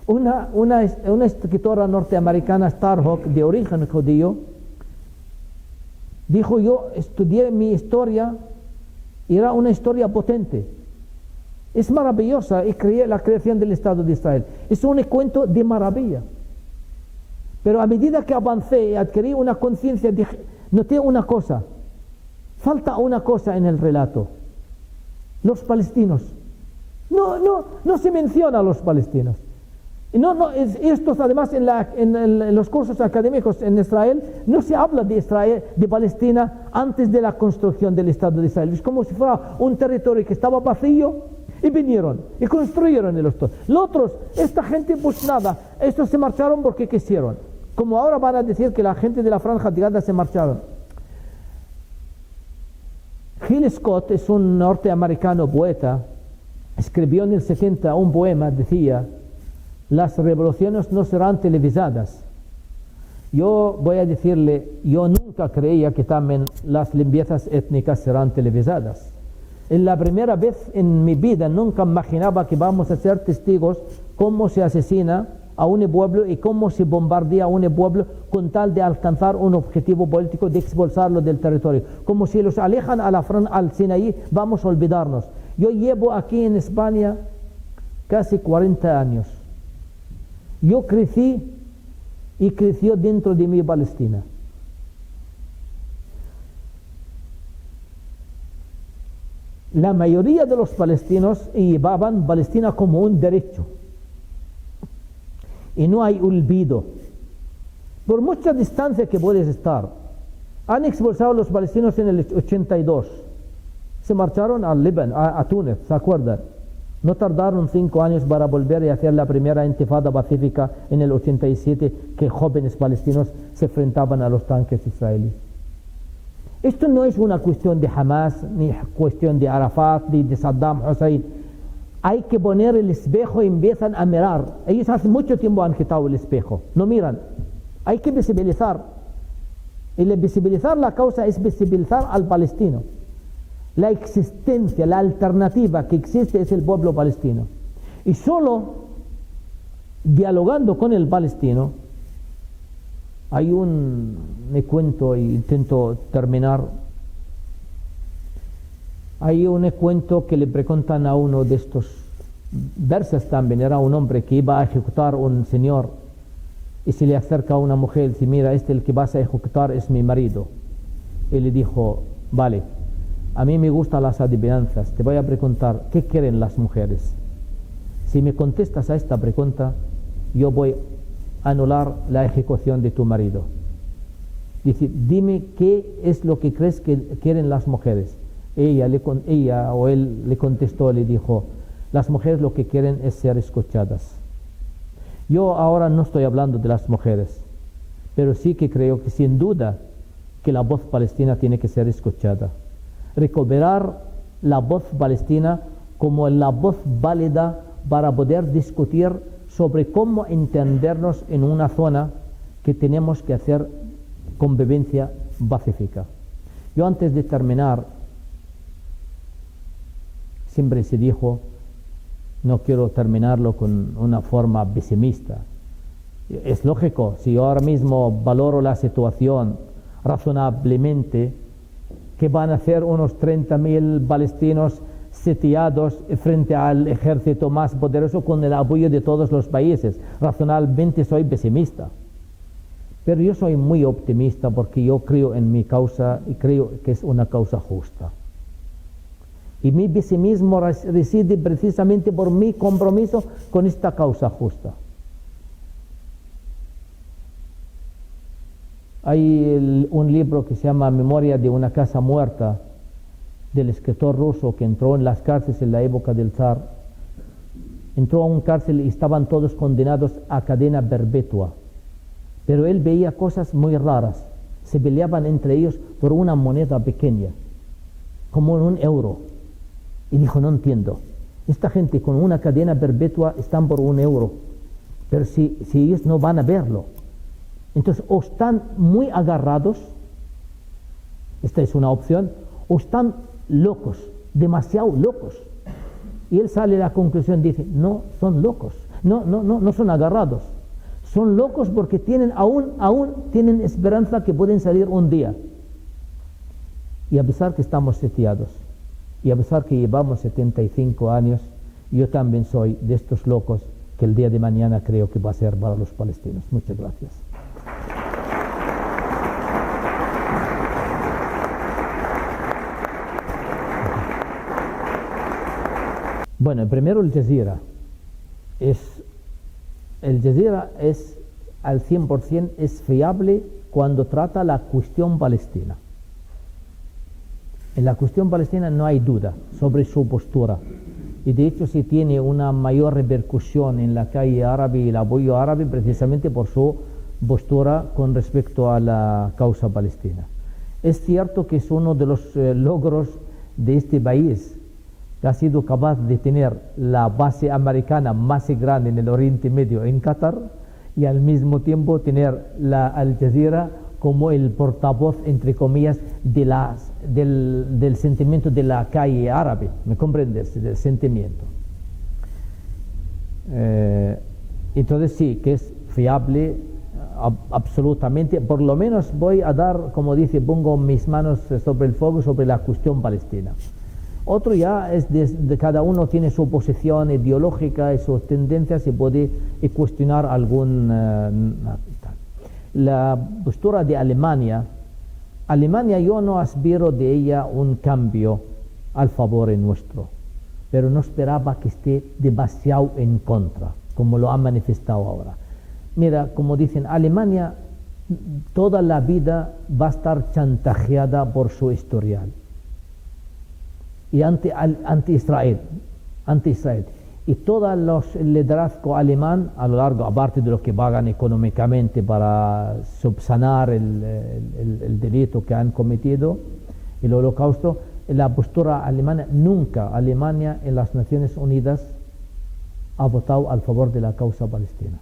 Una escritora norteamericana, Starhawk, de origen judío, dijo: yo estudié mi historia, y era una historia potente, es maravillosa, y creé la creación del Estado de Israel. Es un cuento de maravilla. Pero a medida que avancé y adquirí una conciencia, noté una cosa: falta una cosa en el relato. Los palestinos. No se menciona a los palestinos. Estos además en los cursos académicos en Israel no se habla de Israel, de Palestina, antes de la construcción del Estado de Israel. Es como si fuera un territorio que estaba vacío y vinieron y construyeron el Estado. Los otros, esta gente, pues nada, estos se marcharon porque quisieron. Como ahora van a decir que la gente de la Franja de Gaza se marcharon. Gil Scott es un norteamericano poeta, escribió en el 70 un poema, decía: las revoluciones no serán televisadas. Yo voy a decirle, yo nunca creía que también las limpiezas étnicas serán televisadas. Es la primera vez en mi vida, nunca imaginaba que vamos a ser testigos cómo se asesina a un pueblo y cómo se bombardea a un pueblo con tal de alcanzar un objetivo político de expulsarlo del territorio. Como si los alejan al Sinaí, vamos a olvidarnos. Yo llevo aquí en España casi 40 años. Yo crecí y creció dentro de mi Palestina. La mayoría de los palestinos llevaban Palestina como un derecho. Y no hay olvido. Por mucha distancia que puedes estar, han expulsado a los palestinos en el 82. Se marcharon al Líbano, a Túnez, ¿se acuerdan? No tardaron 5 años para volver y hacer la primera intifada pacífica en el 87, que jóvenes palestinos se enfrentaban a los tanques israelíes. Esto no es una cuestión de Hamas, ni cuestión de Arafat, ni de Saddam Hussein. Hay que poner el espejo y empiezan a mirar. Ellos hace mucho tiempo han quitado el espejo, no miran. Hay que visibilizar. Y visibilizar la causa es visibilizar al palestino. La existencia, la alternativa que existe es el pueblo palestino. Y solo dialogando con el palestino, me cuento y intento terminar. Hay un cuento que le preguntan a uno de estos versos también. Era un hombre que iba a ejecutar un señor y se le acerca a una mujer y dice: mira, el que vas a ejecutar es mi marido. Y le dijo: vale, a mí me gustan las adivinanzas, te voy a preguntar, ¿qué quieren las mujeres? Si me contestas a esta pregunta, yo voy a anular la ejecución de tu marido. Dice: dime qué es lo que crees que quieren las mujeres. Ella o él le contestó, le dijo: las mujeres lo que quieren es ser escuchadas. Yo ahora no estoy hablando de las mujeres, pero sí que creo que sin duda que la voz palestina tiene que ser escuchada. Recuperar la voz palestina como la voz válida para poder discutir sobre cómo entendernos en una zona que tenemos que hacer convivencia pacífica. Yo, antes de terminar, siempre se dijo, no quiero terminarlo con una forma pesimista. Es lógico, si yo ahora mismo valoro la situación razonablemente, que van a ser unos 30.000 palestinos sitiados frente al ejército más poderoso con el apoyo de todos los países. Razonablemente soy pesimista. Pero yo soy muy optimista porque yo creo en mi causa y creo que es una causa justa. Y mi pesimismo reside precisamente por mi compromiso con esta causa justa. Hay un libro que se llama Memoria de una casa muerta, del escritor ruso que entró en las cárceles en la época del zar. Entró a una cárcel y estaban todos condenados a cadena perpetua. Pero él veía cosas muy raras. Se peleaban entre ellos por una moneda pequeña, como un euro. Y dijo, no entiendo. Esta gente con una cadena perpetua están por un euro. Pero si ellos no van a verlo. Entonces, o están muy agarrados, esta es una opción, o están locos, demasiado locos. Y él sale a la conclusión, dice, no son locos, no son agarrados. Son locos porque aún tienen esperanza que pueden salir un día. Y a pesar que estamos sitiados, y a pesar que llevamos 75 años, yo también soy de estos locos que el día de mañana creo que va a ser para los palestinos. Muchas gracias. Bueno, primero el Jazeera. El Jazeera es al 100% es fiable cuando trata la cuestión palestina. En la cuestión palestina no hay duda sobre su postura. Y de hecho sí tiene una mayor repercusión en la calle árabe y el apoyo árabe precisamente por su postura con respecto a la causa palestina. Es cierto que es uno de los logros de este país, que ha sido capaz de tener la base americana más grande en el Oriente Medio, en Qatar, y al mismo tiempo tener Al Jazeera como el portavoz, entre comillas, del sentimiento de la calle árabe. ¿Me comprendes? Del sentimiento. Entonces sí, que es fiable absolutamente. Por lo menos voy a dar, como dice, pongo mis manos sobre el fuego sobre la cuestión palestina. Otro ya es de cada uno tiene su posición ideológica y sus tendencias y puede cuestionar la postura de Alemania yo no aspiro de ella un cambio al favor nuestro, pero no esperaba que esté demasiado en contra, como lo ha manifestado ahora. Mira, como dicen, Alemania toda la vida va a estar chantajeada por su historial y ante Israel. Y todo el liderazgo alemán a lo largo, aparte de lo que pagan económicamente para subsanar el delito que han cometido, el holocausto, la postura alemana, nunca Alemania en las Naciones Unidas ha votado al favor de la causa palestina.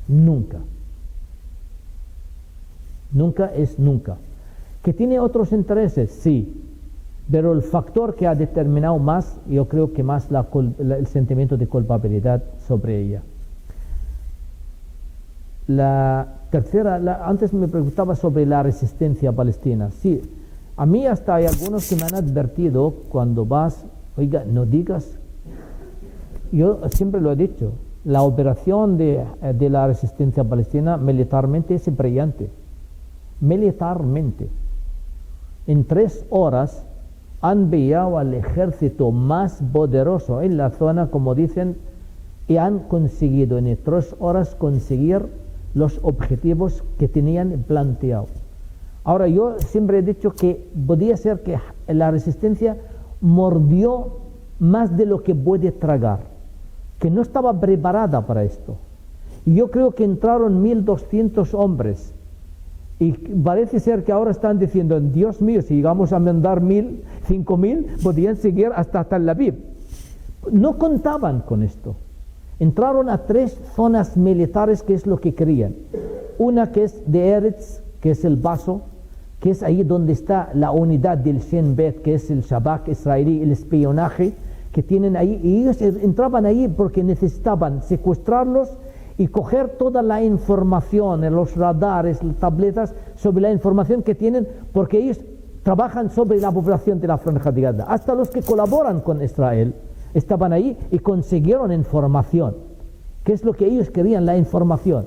Nunca. Nunca es nunca. ¿Que tiene otros intereses? Sí. Pero el factor que ha determinado más, yo creo que más el sentimiento de culpabilidad sobre ella. La tercera, antes me preguntaba sobre la resistencia palestina. Sí, a mí hasta hay algunos que me han advertido cuando vas, oiga, no digas. Yo siempre lo he dicho, la operación de la resistencia palestina militarmente es brillante. Militarmente. En 3 horas han enviado al ejército más poderoso en la zona, como dicen, y han conseguido en 3 horas conseguir los objetivos que tenían planteado. Ahora, yo siempre he dicho que podía ser que la resistencia mordió más de lo que puede tragar, que no estaba preparada para esto. Y yo creo que entraron 1.200 hombres. Y parece ser que ahora están diciendo, Dios mío, si llegamos a mandar 1.000, 5.000, podrían seguir hasta Tel Aviv. No contaban con esto. Entraron a 3 zonas militares, que es lo que querían. Una que es de Eretz, que es el Paso, que es ahí donde está la unidad del Shin Bet, que es el Shabak israelí, el espionaje que tienen ahí. Y ellos entraban ahí porque necesitaban secuestrarlos y coger toda la información, los radares, las tabletas, sobre la información que tienen, porque ellos trabajan sobre la población de la Franja de Gaza. Hasta los que colaboran con Israel estaban ahí y consiguieron información. ¿Qué es lo que ellos querían? La información.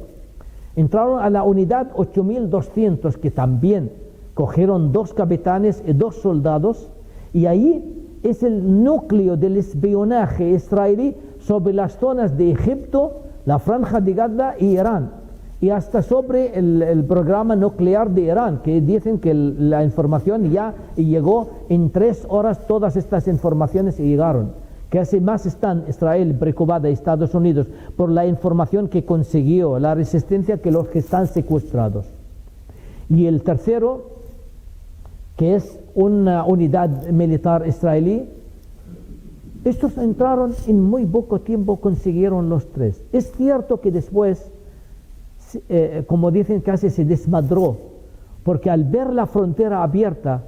Entraron a la unidad 8.200, que también cogieron 2 capitanes y 2 soldados, y ahí es el núcleo del espionaje israelí sobre las zonas de Egipto, la Franja de Gaza y Irán, y hasta sobre el programa nuclear de Irán, que dicen que la información ya llegó en 3 horas, todas estas informaciones llegaron. Que hace más están Israel preocupada y Estados Unidos por la información que consiguió la resistencia que los que están secuestrados. Y el tercero, que es una unidad militar israelí, estos entraron en muy poco tiempo, consiguieron los 3. Es cierto que después como dicen, casi se desmadró, porque al ver la frontera abierta,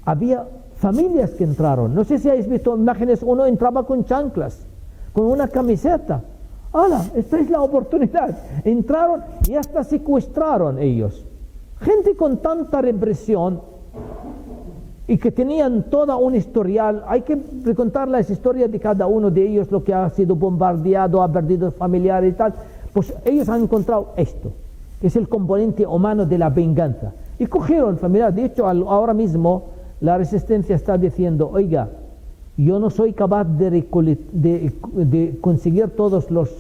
había familias que entraron. No sé si habéis visto imágenes, uno entraba con chanclas, con una camiseta. ¡Hala! Esta es la oportunidad. Entraron y hasta secuestraron ellos. Gente con tanta represión y que tenían toda un historial. Hay que recontar las historias de cada uno de ellos, lo que ha sido bombardeado, ha perdido familiares y tal. Pues ellos han encontrado esto, que es el componente humano de la venganza. Y cogieron familiares. De hecho, ahora mismo la resistencia está diciendo, oiga, yo no soy capaz de conseguir todos los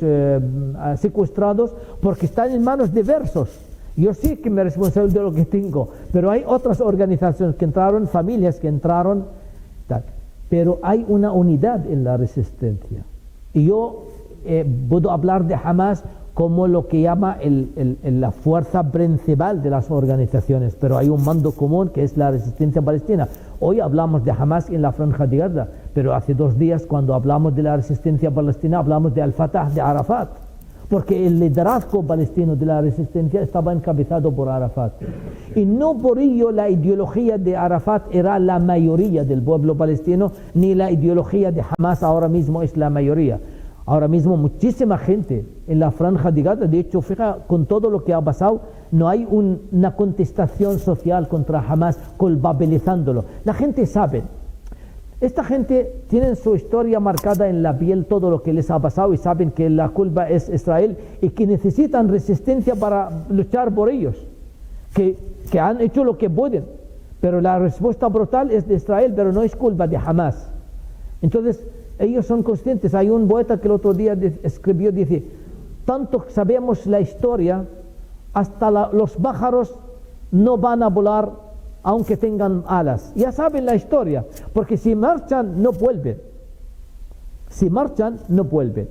secuestrados porque están en manos de versos. Yo sí que me responsable de lo que tengo, pero hay otras organizaciones que entraron, familias que entraron, tal. Pero hay una unidad en la resistencia. Y yo puedo hablar de Hamas como lo que llama la fuerza principal de las organizaciones, pero hay un mando común que es la resistencia palestina. Hoy hablamos de Hamas en la Franja de Gaza, pero hace 2 días cuando hablamos de la resistencia palestina hablamos de Al-Fatah, de Arafat, porque el liderazgo palestino de la resistencia estaba encabezado por Arafat. Y no por ello la ideología de Arafat era la mayoría del pueblo palestino, ni la ideología de Hamas ahora mismo es la mayoría. Ahora mismo muchísima gente en la Franja de Gaza, de hecho, fija, con todo lo que ha pasado, no hay una contestación social contra Hamas culpabilizándolo. La gente sabe. Esta gente tiene su historia marcada en la piel, todo lo que les ha pasado, y saben que la culpa es Israel y que necesitan resistencia para luchar por ellos, que han hecho lo que pueden, pero la respuesta brutal es de Israel, pero no es culpa de Hamas. Entonces, ellos son conscientes. Hay un poeta que el otro día escribió, dice, tanto sabemos la historia, hasta los pájaros no van a volar aunque tengan alas. Ya saben la historia, porque si marchan no vuelven. Si marchan no vuelven.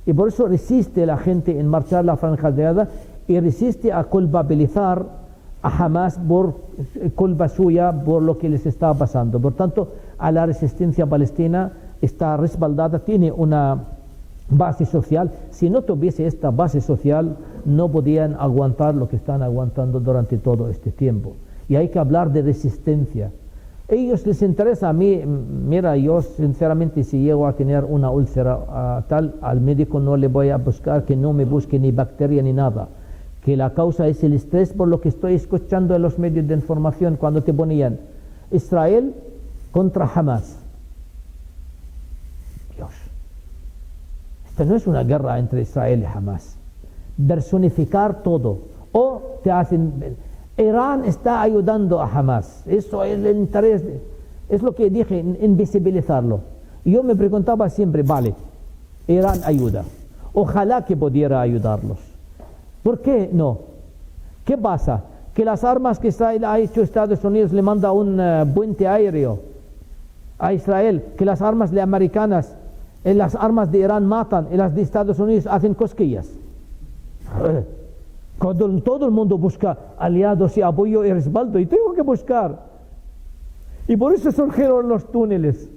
Y por eso resiste la gente en marchar la Franja de Gaza y resiste a culpabilizar a Hamas por culpa suya, por lo que les está pasando. Por tanto, a la resistencia palestina está respaldada, tiene una base social. Si no tuviese esta base social, no podían aguantar lo que están aguantando durante todo este tiempo. Y hay que hablar de resistencia. A ellos les interesa. A mí, mira, yo sinceramente si llego a tener una úlcera tal, al médico no le voy a buscar que no me busque ni bacteria ni nada, que la causa es el estrés, por lo que estoy escuchando en los medios de información cuando te ponían Israel contra Hamas. Dios, esto no es una guerra entre Israel y Hamas. Personificar todo. O te hacen... Irán está ayudando a Hamas. Eso es el interés. Es lo que dije, invisibilizarlo. Y yo me preguntaba siempre, vale, Irán ayuda. Ojalá que pudiera ayudarlos. ¿Por qué no? ¿Qué pasa? Que las armas que Israel ha hecho, Estados Unidos le manda un puente aéreo a Israel, que las armas de americanas, las armas de Irán matan y las de Estados Unidos hacen cosquillas. Cuando todo el mundo busca aliados y apoyo y respaldo, y tengo que buscar. Y por eso surgieron los túneles.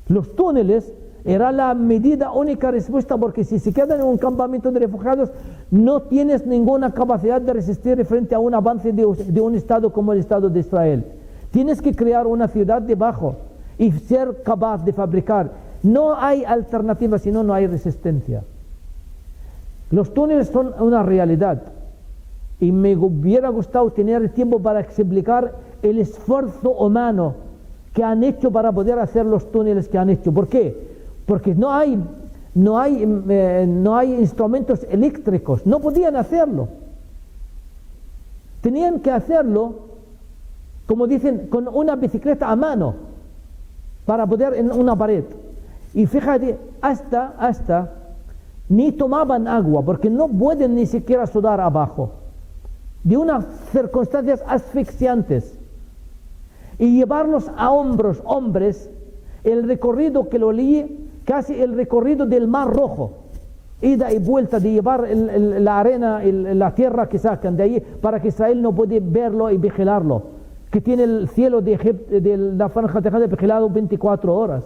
Los túneles era la medida única respuesta, porque si se quedan en un campamento de refugiados, no tienes ninguna capacidad de resistir frente a un avance de un Estado como el Estado de Israel. Tienes que crear una ciudad debajo y ser capaz de fabricar. No hay alternativa, si no hay resistencia. Los túneles son una realidad y me hubiera gustado tener tiempo para explicar el esfuerzo humano que han hecho para poder hacer los túneles que han hecho. ¿Por qué? Porque no hay instrumentos eléctricos, no podían hacerlo. Tenían que hacerlo, como dicen, con una bicicleta a mano para poder en una pared. Y fíjate, hasta ni tomaban agua, porque no pueden ni siquiera sudar abajo, de unas circunstancias asfixiantes, y llevarlos a hombros, hombres, el recorrido que lo leí, casi el recorrido del Mar Rojo, ida y vuelta, de llevar la arena, la tierra que sacan de ahí, para que Israel no puede verlo y vigilarlo, que tiene el cielo de la Franja de Gaza vigilado 24 horas.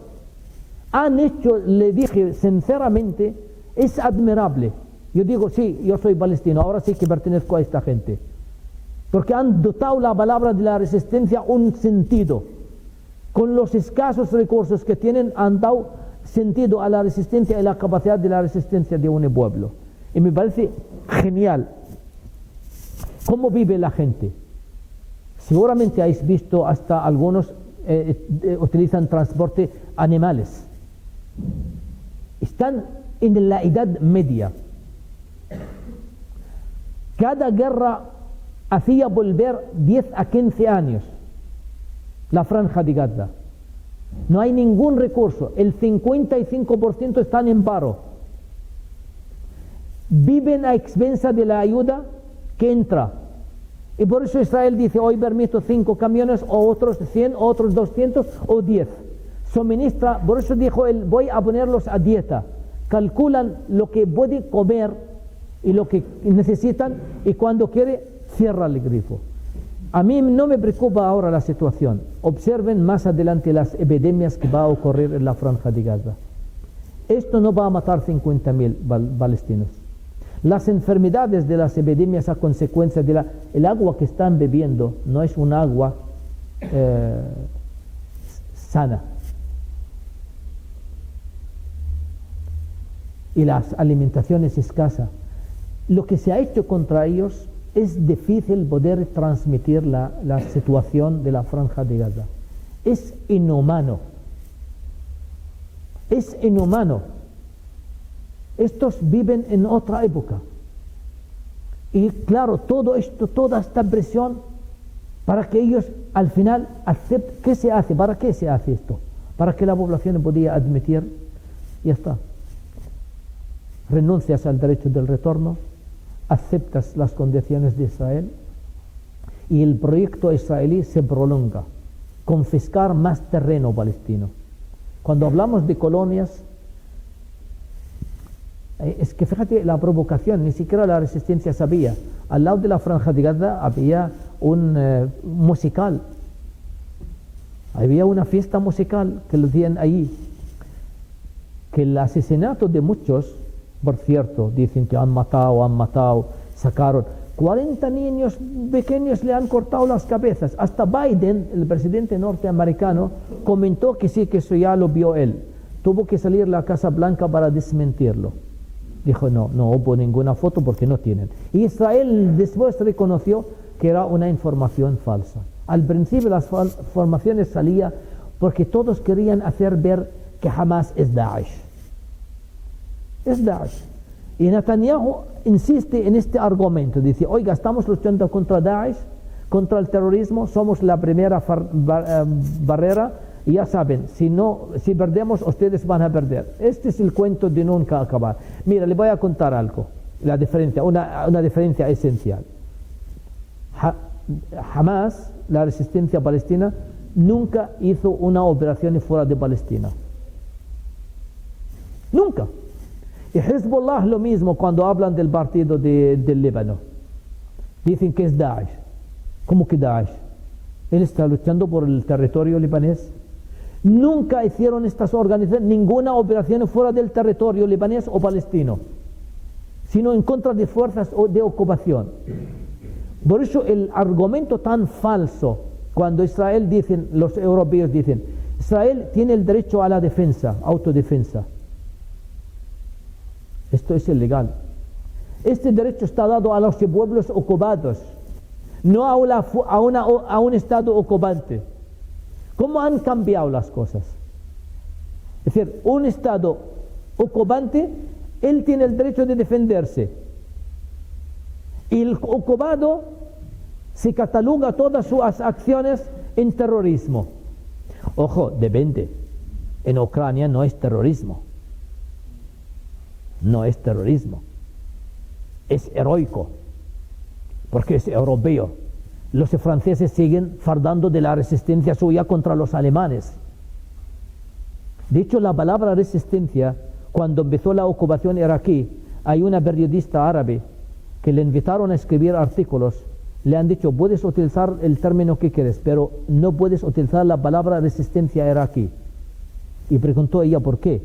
Han hecho, le dije sinceramente, es admirable. Yo digo, sí, yo soy palestino, ahora sí que pertenezco a esta gente. Porque han dotado la palabra de la resistencia un sentido. Con los escasos recursos que tienen, han dado sentido a la resistencia y la capacidad de la resistencia de un pueblo. Y me parece genial. ¿Cómo vive la gente? Seguramente habéis visto hasta algunos utilizan transporte animales. Están en la Edad Media. Cada guerra hacía volver 10 a 15 años la franja de Gaza. No hay ningún recurso. El 55% están en paro. Viven a expensas de la ayuda que entra. Y por eso Israel dice, hoy permito 5 camiones, o otros 100, o otros 200, o 10. Suministra, por eso dijo él, voy a ponerlos a dieta. Calculan lo que puede comer y lo que necesitan, y cuando quiere, cierra el grifo. A mí no me preocupa ahora la situación. Observen más adelante las epidemias que va a ocurrir en la franja de Gaza. Esto no va a matar 50.000 palestinos. Las enfermedades de las epidemias a consecuencia de el agua que están bebiendo no es un agua sana. Y la alimentación es escasa. Lo que se ha hecho contra ellos es difícil poder transmitir la situación de la franja de Gaza. Es inhumano. Es inhumano. Estos viven en otra época. Y claro, todo esto, toda esta presión, para que ellos al final acepten. ¿Qué se hace? ¿Para qué se hace esto? Para que la población podía admitir, ya está. Renuncias al derecho del retorno, aceptas las condiciones de Israel, y el proyecto israelí se prolonga. Confiscar más terreno palestino. Cuando hablamos de colonias, es que fíjate la provocación, ni siquiera la resistencia sabía. Al lado de la franja de Gaza había un musical, había una fiesta musical que lo tienen ahí, que el asesinato de muchos, por cierto, dicen que han matado, sacaron 40 niños pequeños, le han cortado las cabezas. Hasta Biden, el presidente norteamericano, comentó que sí, que eso ya lo vio él. Tuvo que salir a la Casa Blanca para desmentirlo. Dijo, no hubo ninguna foto porque no tienen. Y Israel después reconoció que era una información falsa. Al principio las informaciones salían porque todos querían hacer ver que Hamas es Daesh. Es Daesh. Y Netanyahu insiste en este argumento. Dice, oiga, estamos luchando contra Daesh, contra el terrorismo, somos la primera barrera. Y ya saben, si perdemos, ustedes van a perder. Este es el cuento de nunca acabar. Mira, le voy a contar algo, la diferencia, una diferencia esencial. Jamás la resistencia palestina nunca hizo una operación fuera de Palestina. Nunca. Y Hezbollah lo mismo cuando hablan del partido del Líbano. Dicen que es Daesh. ¿Cómo que Daesh? Él está luchando por el territorio libanés. Nunca hicieron estas organizaciones ninguna operación fuera del territorio libanés o palestino, sino en contra de fuerzas de ocupación. Por eso el argumento tan falso, cuando Israel dicen, los europeos dicen, Israel tiene el derecho a la defensa, autodefensa. Esto es ilegal. Este derecho está dado a los pueblos ocupados, no a un Estado ocupante. ¿Cómo han cambiado las cosas? Es decir, un Estado ocupante, él tiene el derecho de defenderse. Y el ocupado se cataloga todas sus acciones en terrorismo. Ojo, depende. En Ucrania no es terrorismo. No es terrorismo. Es heroico. Porque es europeo. Los franceses siguen fardando de la resistencia suya contra los alemanes. De hecho, la palabra resistencia, cuando empezó la ocupación iraquí, hay una periodista árabe que le invitaron a escribir artículos, le han dicho, puedes utilizar el término que quieres, pero no puedes utilizar la palabra resistencia iraquí. Y preguntó ella, ¿por qué?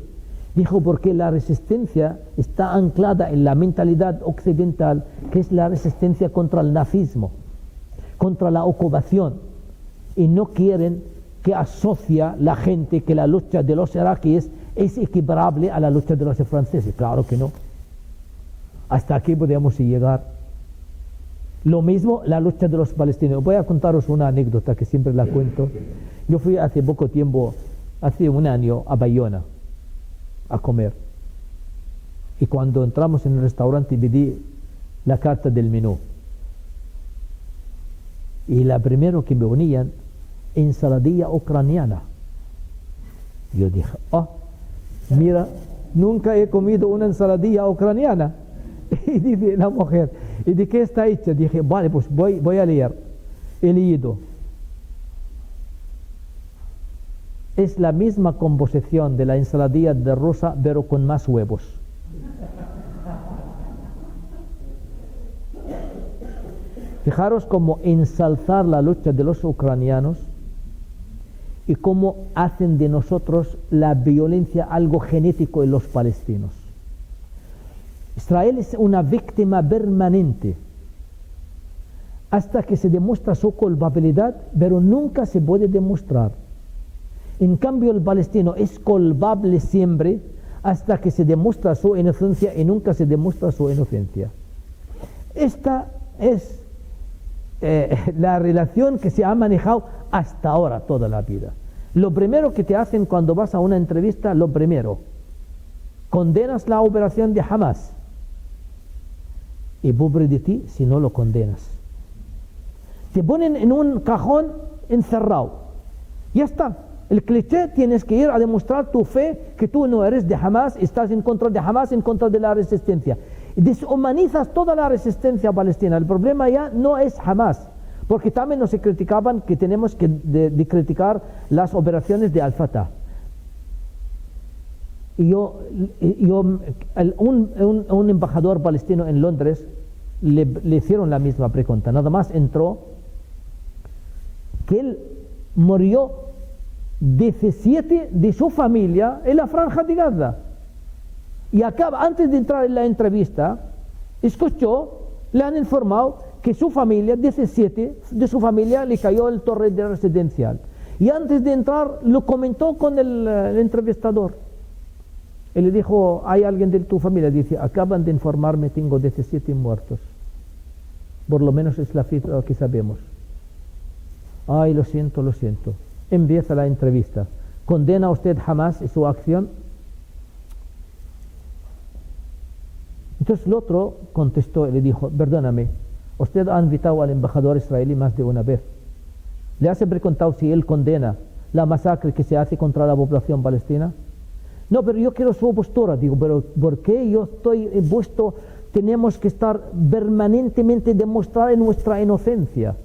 Dijo, porque la resistencia está anclada en la mentalidad occidental, que es la resistencia contra el nazismo, contra la ocupación, y no quieren que asocia la gente que la lucha de los iraquíes es equiparable a la lucha de los franceses. Claro que no. Hasta aquí podemos llegar. Lo mismo la lucha de los palestinos. Voy a contaros una anécdota que siempre la cuento. Yo fui hace poco tiempo, hace un año, a Bayona a comer. Y cuando entramos en el restaurante pedí la carta del menú. Y la primero que me unían, ensaladilla ucraniana. Yo dije, mira, nunca he comido una ensaladilla ucraniana. Y dice la mujer, ¿y de qué está hecha? Dije, vale, pues voy a leer. He leído. Es la misma composición de la ensaladilla de rusa, pero con más huevos. Fijaros cómo ensalzar la lucha de los ucranianos y cómo hacen de nosotros la violencia algo genético en los palestinos. Israel es una víctima permanente hasta que se demuestra su culpabilidad, pero nunca se puede demostrar. En cambio, el palestino es culpable siempre hasta que se demuestra su inocencia y nunca se demuestra su inocencia. Esta es la relación que se ha manejado hasta ahora, toda la vida. Lo primero que te hacen cuando vas a una entrevista, lo primero, condenas la operación de Hamas. Y pobre de ti si no lo condenas. Te ponen en un cajón encerrado. Ya está. El cliché, tienes que ir a demostrar tu fe, que tú no eres de Hamas, estás en contra de Hamas, en contra de la resistencia. Deshumanizas toda la resistencia palestina. El problema ya no es Hamas, porque también nos criticaban que tenemos que de criticar las operaciones de Al-Fatah. Y un embajador palestino en Londres le hicieron la misma pregunta. Nada más entró que él murió 17 de su familia en la franja de Gaza. Y acaba, antes de entrar en la entrevista, escuchó, le han informado que su familia, 17 de su familia, le cayó el torre residencial. Y antes de entrar, lo comentó con el entrevistador. Él le dijo, ¿hay alguien de tu familia? Dice, acaban de informarme, tengo 17 muertos. Por lo menos es la cifra que sabemos. Ay, lo siento, lo siento. Empieza la entrevista. ¿Condena usted Hamas y su acción? Entonces el otro contestó y le dijo, perdóname, usted ha invitado al embajador israelí más de una vez. ¿Le has preguntado si él condena la masacre que se hace contra la población palestina? No, pero yo quiero su postura. Digo, pero ¿por qué yo estoy puesto? Tenemos que estar permanentemente demostrar nuestra inocencia.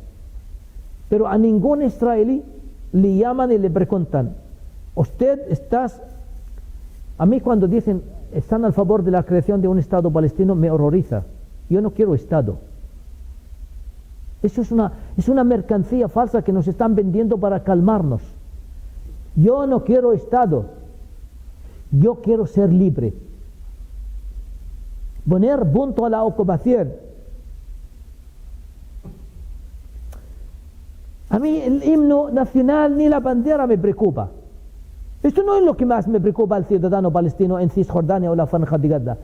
Pero a ningún israelí le llaman y le preguntan, ¿usted estás? A mí cuando dicen, están a favor de la creación de un Estado palestino, me horroriza. Yo no quiero Estado. Eso es una mercancía falsa que nos están vendiendo para calmarnos. Yo no quiero Estado. Yo quiero ser libre. Poner punto a la ocupación. A mí el himno nacional ni la bandera me preocupa. Esto no es lo que más me preocupa al ciudadano palestino en Cisjordania o la Franja de Gaza.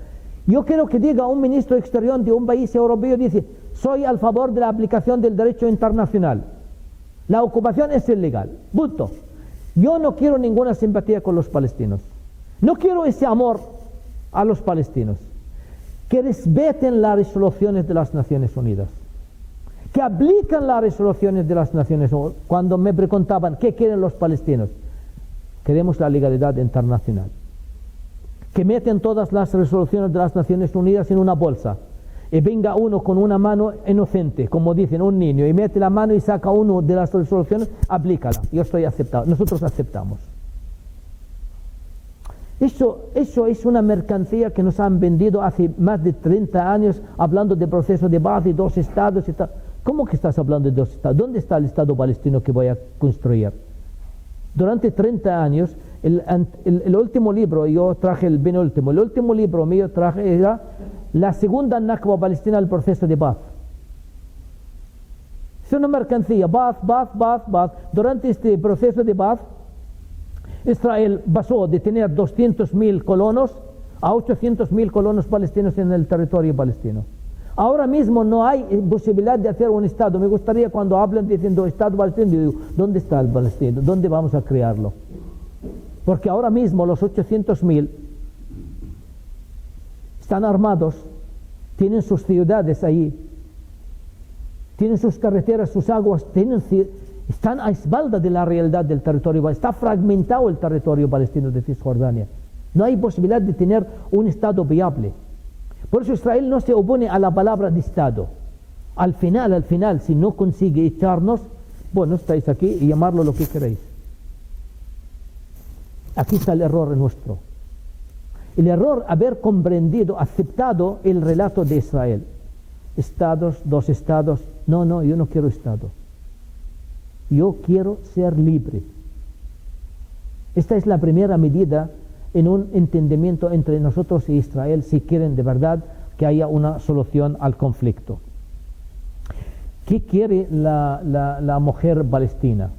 Yo quiero que diga un ministro exterior de un país europeo, dice, soy a favor de la aplicación del derecho internacional. La ocupación es ilegal. Punto. Yo no quiero ninguna simpatía con los palestinos. No quiero ese amor a los palestinos. Que respeten las resoluciones de las Naciones Unidas. Que aplican las resoluciones de las Naciones Unidas. Cuando me preguntaban, ¿qué quieren los palestinos? Queremos la legalidad internacional. Que meten todas las resoluciones de las Naciones Unidas en una bolsa. Y venga uno con una mano inocente, como dicen, un niño, y mete la mano y saca uno de las resoluciones, aplícala. Yo estoy aceptado. Nosotros aceptamos. Eso es una mercancía que nos han vendido hace más de 30 años, hablando de proceso de paz y dos estados y tal. ¿Cómo que estás hablando de dos estados? ¿Dónde está el Estado palestino que voy a construir? Durante 30 años El último libro, yo traje el penúltimo, el último libro mío traje era la segunda Nakba palestina, el proceso de paz. Es una mercancía, paz. Durante este proceso de paz, Israel pasó de tener 200.000 colonos a 800.000 colonos palestinos en el territorio palestino. Ahora mismo no hay posibilidad de hacer un Estado. Me gustaría cuando hablan diciendo Estado palestino, digo, ¿dónde está el palestino? ¿Dónde vamos a crearlo? Porque ahora mismo los 800.000 están armados, tienen sus ciudades ahí, tienen sus carreteras, sus aguas, están a espaldas de la realidad del territorio. Está fragmentado el territorio palestino de Cisjordania. No hay posibilidad de tener un Estado viable. Por eso Israel no se opone a la palabra de Estado. Al final, si no consigue echarnos, bueno, estáis aquí y llamarlo lo que queréis. Aquí está el error nuestro. El error haber comprendido, aceptado el relato de Israel. Estados, dos estados. No, yo no quiero Estado. Yo quiero ser libre. Esta es la primera medida en un entendimiento entre nosotros y Israel, si quieren de verdad que haya una solución al conflicto. ¿Qué quiere la mujer palestina?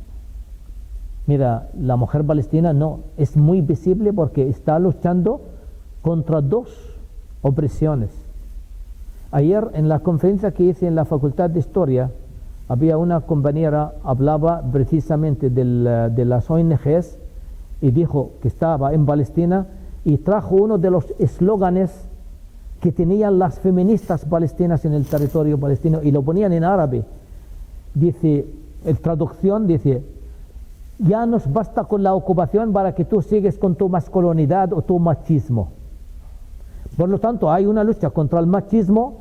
Mira, la mujer palestina no, es muy visible porque está luchando contra dos opresiones. Ayer en la conferencia que hice en la Facultad de Historia, había una compañera, hablaba precisamente de las ONGs y dijo que estaba en Palestina y trajo uno de los eslóganes que tenían las feministas palestinas en el territorio palestino y lo ponían en árabe. Dice, en traducción dice, ya nos basta con la ocupación para que tú sigues con tu masculinidad o tu machismo. Por lo tanto, hay una lucha contra el machismo,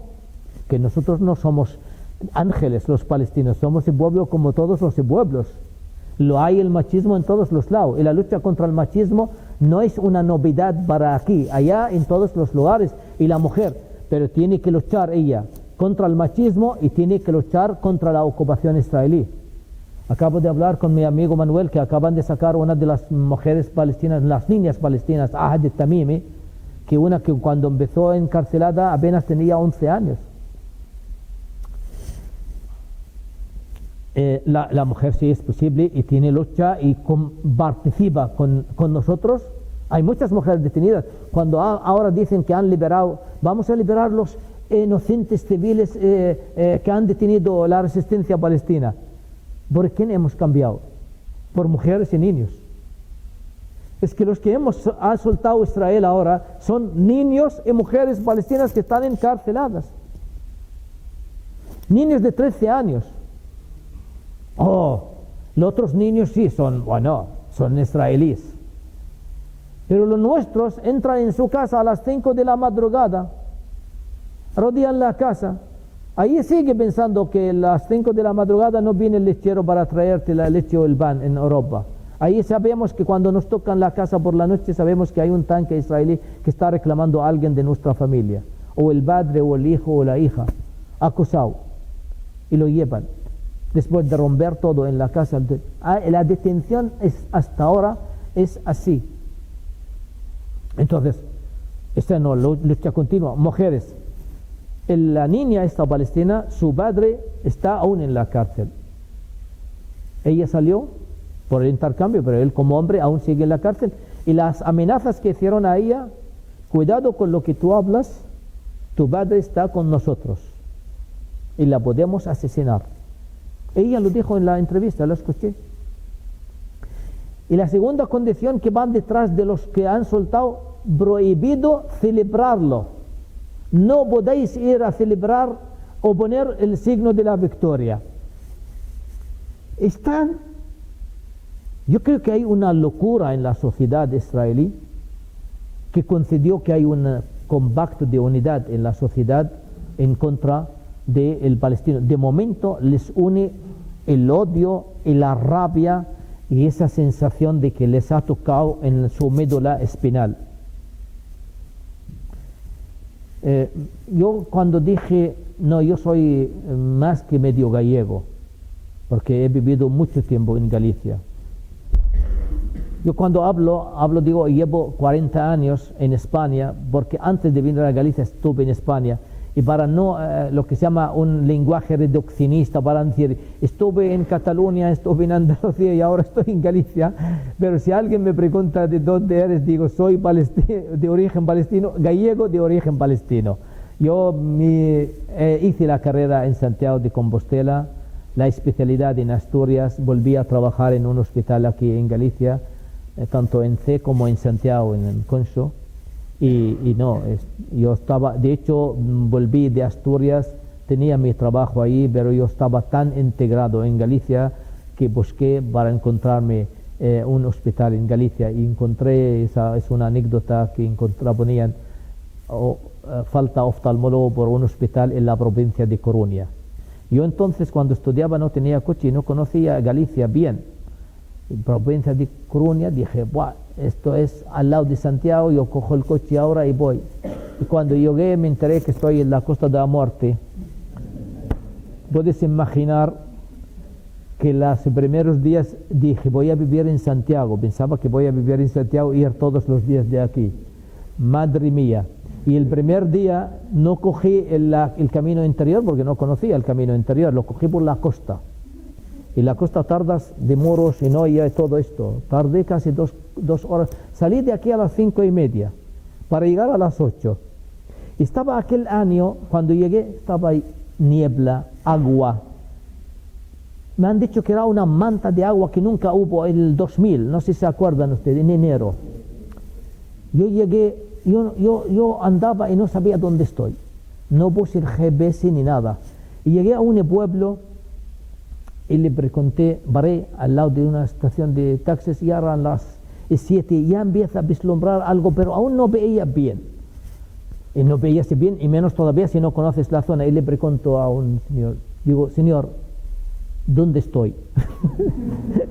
que nosotros no somos ángeles los palestinos, somos un pueblo como todos los pueblos. Lo hay el machismo en todos los lados, y la lucha contra el machismo no es una novedad para aquí, allá en todos los lugares, y la mujer, pero tiene que luchar ella contra el machismo y tiene que luchar contra la ocupación israelí. Acabo de hablar con mi amigo Manuel, que acaban de sacar una de las mujeres palestinas, las niñas palestinas, Ahad Tamimi, que una que cuando empezó encarcelada apenas tenía 11 años. La mujer sí es posible y tiene lucha y participa con nosotros. Hay muchas mujeres detenidas. Cuando ahora dicen que han liberado, vamos a liberar los inocentes civiles que han detenido la resistencia palestina. ¿Por quién hemos cambiado? Por mujeres y niños. Es que los que ha soltado Israel ahora son niños y mujeres palestinas que están encarceladas. Niños de 13 años. Los otros niños sí son israelíes. Pero los nuestros entran en su casa a las 5 de la madrugada, rodean la casa. Ahí sigue pensando que a las 5 de la madrugada no viene el lechero para traerte la leche o el pan en Europa. Ahí sabemos que cuando nos tocan la casa por la noche, sabemos que hay un tanque israelí que está reclamando a alguien de nuestra familia, o el padre, o el hijo, o la hija, acusado, y lo llevan. Después de romper todo en la casa. La detención hasta ahora es así. Entonces, esta no lucha continua. Mujeres, la niña esta palestina, su padre está aún en la cárcel. Ella salió por el intercambio, pero él como hombre aún sigue en la cárcel. Y las amenazas que hicieron a ella, cuidado con lo que tú hablas, tu padre está con nosotros y la podemos asesinar. Ella lo dijo en la entrevista, lo escuché. Y la segunda condición que van detrás de los que han soltado, prohibido celebrarlo. No podéis ir a celebrar o poner el signo de la victoria. Yo creo que hay una locura en la sociedad israelí que concedió que hay un compacto de unidad en la sociedad en contra del palestino. De momento les une el odio y la rabia y esa sensación de que les ha tocado en su médula espinal. Yo cuando dije, no, yo soy más que medio gallego, porque he vivido mucho tiempo en Galicia. Yo cuando digo, llevo 40 años en España, porque antes de venir a Galicia estuve en España, y para no, lo que se llama un lenguaje reduccionista, para decir, estuve en Cataluña, estuve en Andalucía y ahora estoy en Galicia, pero si alguien me pregunta de dónde eres, digo, soy de origen palestino, gallego de origen palestino. Yo hice la carrera en Santiago de Compostela, la especialidad en Asturias, volví a trabajar en un hospital aquí en Galicia, tanto en C como en Santiago, en Concho, yo estaba, de hecho, volví de Asturias, tenía mi trabajo ahí, pero yo estaba tan integrado en Galicia que busqué para encontrarme un hospital en Galicia y encontré, esa es una anécdota que ponían falta oftalmólogo por un hospital en la provincia de Coruña. Yo entonces cuando estudiaba no tenía coche y no conocía Galicia bien. En provincia de Coruña dije, buah, esto es al lado de Santiago, yo cojo el coche ahora y voy. Y cuando llegué me enteré que estoy en la Costa de la Muerte. Puedes imaginar que los primeros días dije, voy a vivir en Santiago. Pensaba que voy a vivir en Santiago y ir todos los días de aquí. Madre mía. Y el primer día no cogí el camino interior porque no conocía el camino interior, lo cogí por la costa. Y la costa tardas de Moros y Noia y todo esto. Tardé casi dos horas. Salí de aquí a las 5:30 para llegar a las 8. Estaba aquel año, cuando llegué, estaba ahí niebla, agua. Me han dicho que era una manta de agua que nunca hubo en el 2000, no sé si se acuerdan ustedes, en enero. Yo llegué, yo andaba y no sabía dónde estoy. No puse el GPS ni nada. Y llegué a un pueblo y le pregunté, paré al lado de una estación de taxis y eran las 7, ya empieza a vislumbrar algo, pero aún no veía bien. Y no veías bien, y menos todavía si no conoces la zona. Y le pregunto a un señor, digo, señor, ¿dónde estoy?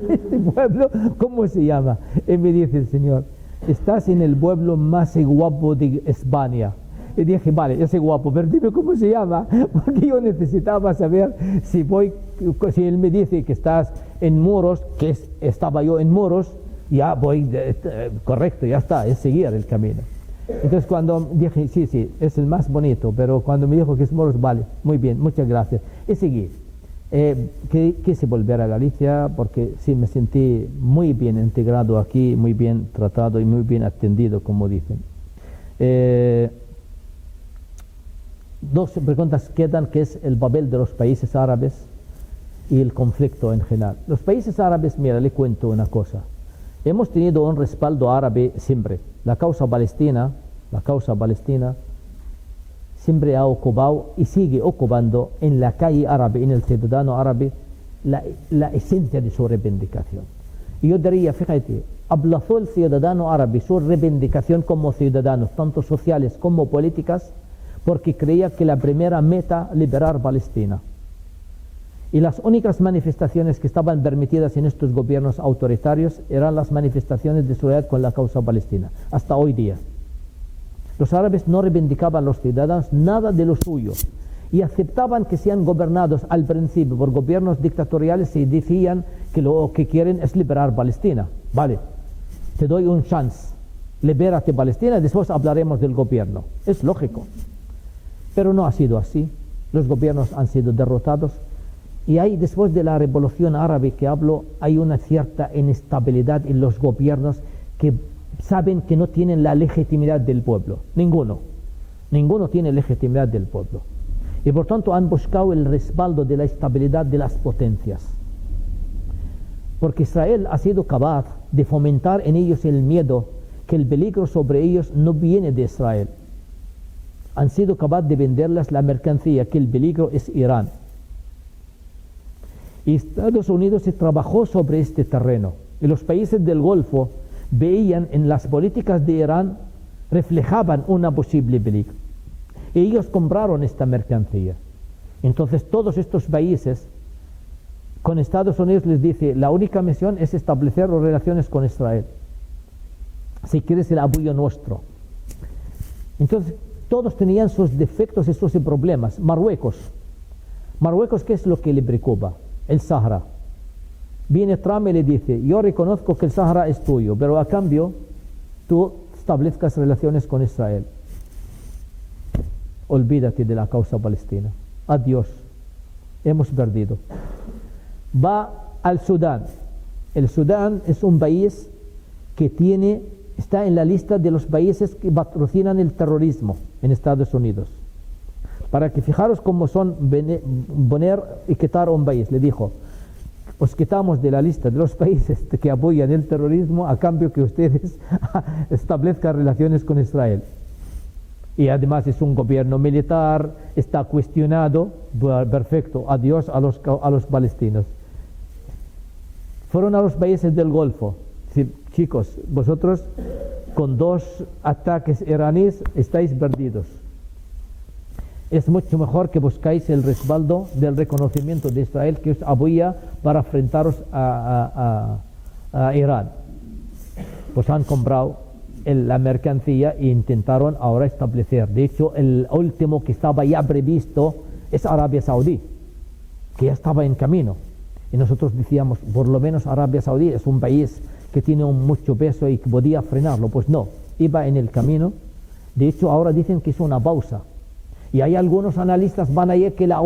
Este pueblo, ¿cómo se llama? Y me dice el señor, estás en el pueblo más guapo de España. Y dije, vale, ese guapo, pero dime cómo se llama, porque yo necesitaba saber si él me dice que estás en Moros, estaba yo en Moros, ya voy, correcto, ya está, es seguir el camino. Entonces cuando dije, sí, es el más bonito, pero cuando me dijo que es Moros, vale, muy bien, muchas gracias, y seguí. Quise volver a Galicia porque sí me sentí muy bien integrado aquí, muy bien tratado y muy bien atendido, como dicen. Dos preguntas quedan, que es el papel de los países árabes y el conflicto en general. Los países árabes, mira, le cuento una cosa. Hemos tenido un respaldo árabe siempre. La causa palestina siempre ha ocupado y sigue ocupando en la calle árabe, en el ciudadano árabe, la esencia de su reivindicación. Y yo diría, fíjate, aplazó el ciudadano árabe su reivindicación como ciudadanos, tanto sociales como políticas, porque creía que la primera meta, liberar Palestina. Y las únicas manifestaciones que estaban permitidas en estos gobiernos autoritarios eran las manifestaciones de solidaridad con la causa palestina, hasta hoy día. Los árabes no reivindicaban a los ciudadanos nada de lo suyo y aceptaban que sean gobernados al principio por gobiernos dictatoriales y decían que lo que quieren es liberar Palestina. Vale, te doy un chance, libérate Palestina y después hablaremos del gobierno. Es lógico. Pero no ha sido así. Los gobiernos han sido derrotados y hay, después de la revolución árabe que hablo, hay una cierta inestabilidad en los gobiernos que saben que no tienen la legitimidad del pueblo. Ninguno tiene legitimidad del pueblo. Y por tanto han buscado el respaldo de la estabilidad de las potencias. Porque Israel ha sido capaz de fomentar en ellos el miedo que el peligro sobre ellos no viene de Israel. Han sido capaces de venderles la mercancía, que el peligro es Irán. Y Estados Unidos se trabajó sobre este terreno. Y los países del Golfo veían en las políticas de Irán, reflejaban una posible peligro. Y ellos compraron esta mercancía. Entonces todos estos países, con Estados Unidos les dice, la única misión es establecer relaciones con Israel. Si quieres el apoyo nuestro. Entonces, todos tenían sus defectos y sus problemas. Marruecos, ¿qué es lo que le preocupa? El Sahara. Viene Trump y le dice, yo reconozco que el Sahara es tuyo, pero a cambio tú establezcas relaciones con Israel. Olvídate de la causa palestina. Adiós. Hemos perdido. Va al Sudán. El Sudán es un país que está en la lista de los países que patrocinan el terrorismo en Estados Unidos. Para que fijaros cómo son poner y quitar un país. Le dijo, os quitamos de la lista de los países que apoyan el terrorismo a cambio que ustedes establezcan relaciones con Israel. Y además es un gobierno militar, está cuestionado, perfecto, adiós a los palestinos. Fueron a los países del Golfo. Decir, chicos, vosotros con 2 ataques iraníes estáis perdidos. Es mucho mejor que buscáis el respaldo del reconocimiento de Israel que os apoya para enfrentaros a Irán. Pues han comprado la mercancía e intentaron ahora establecer. De hecho, el último que estaba ya previsto es Arabia Saudí, que ya estaba en camino. Y nosotros decíamos, por lo menos Arabia Saudí es un país que tiene mucho peso y que podía frenarlo. Pues no, iba en el camino. De hecho, ahora dicen que es una pausa. Y hay algunos analistas van a ir que la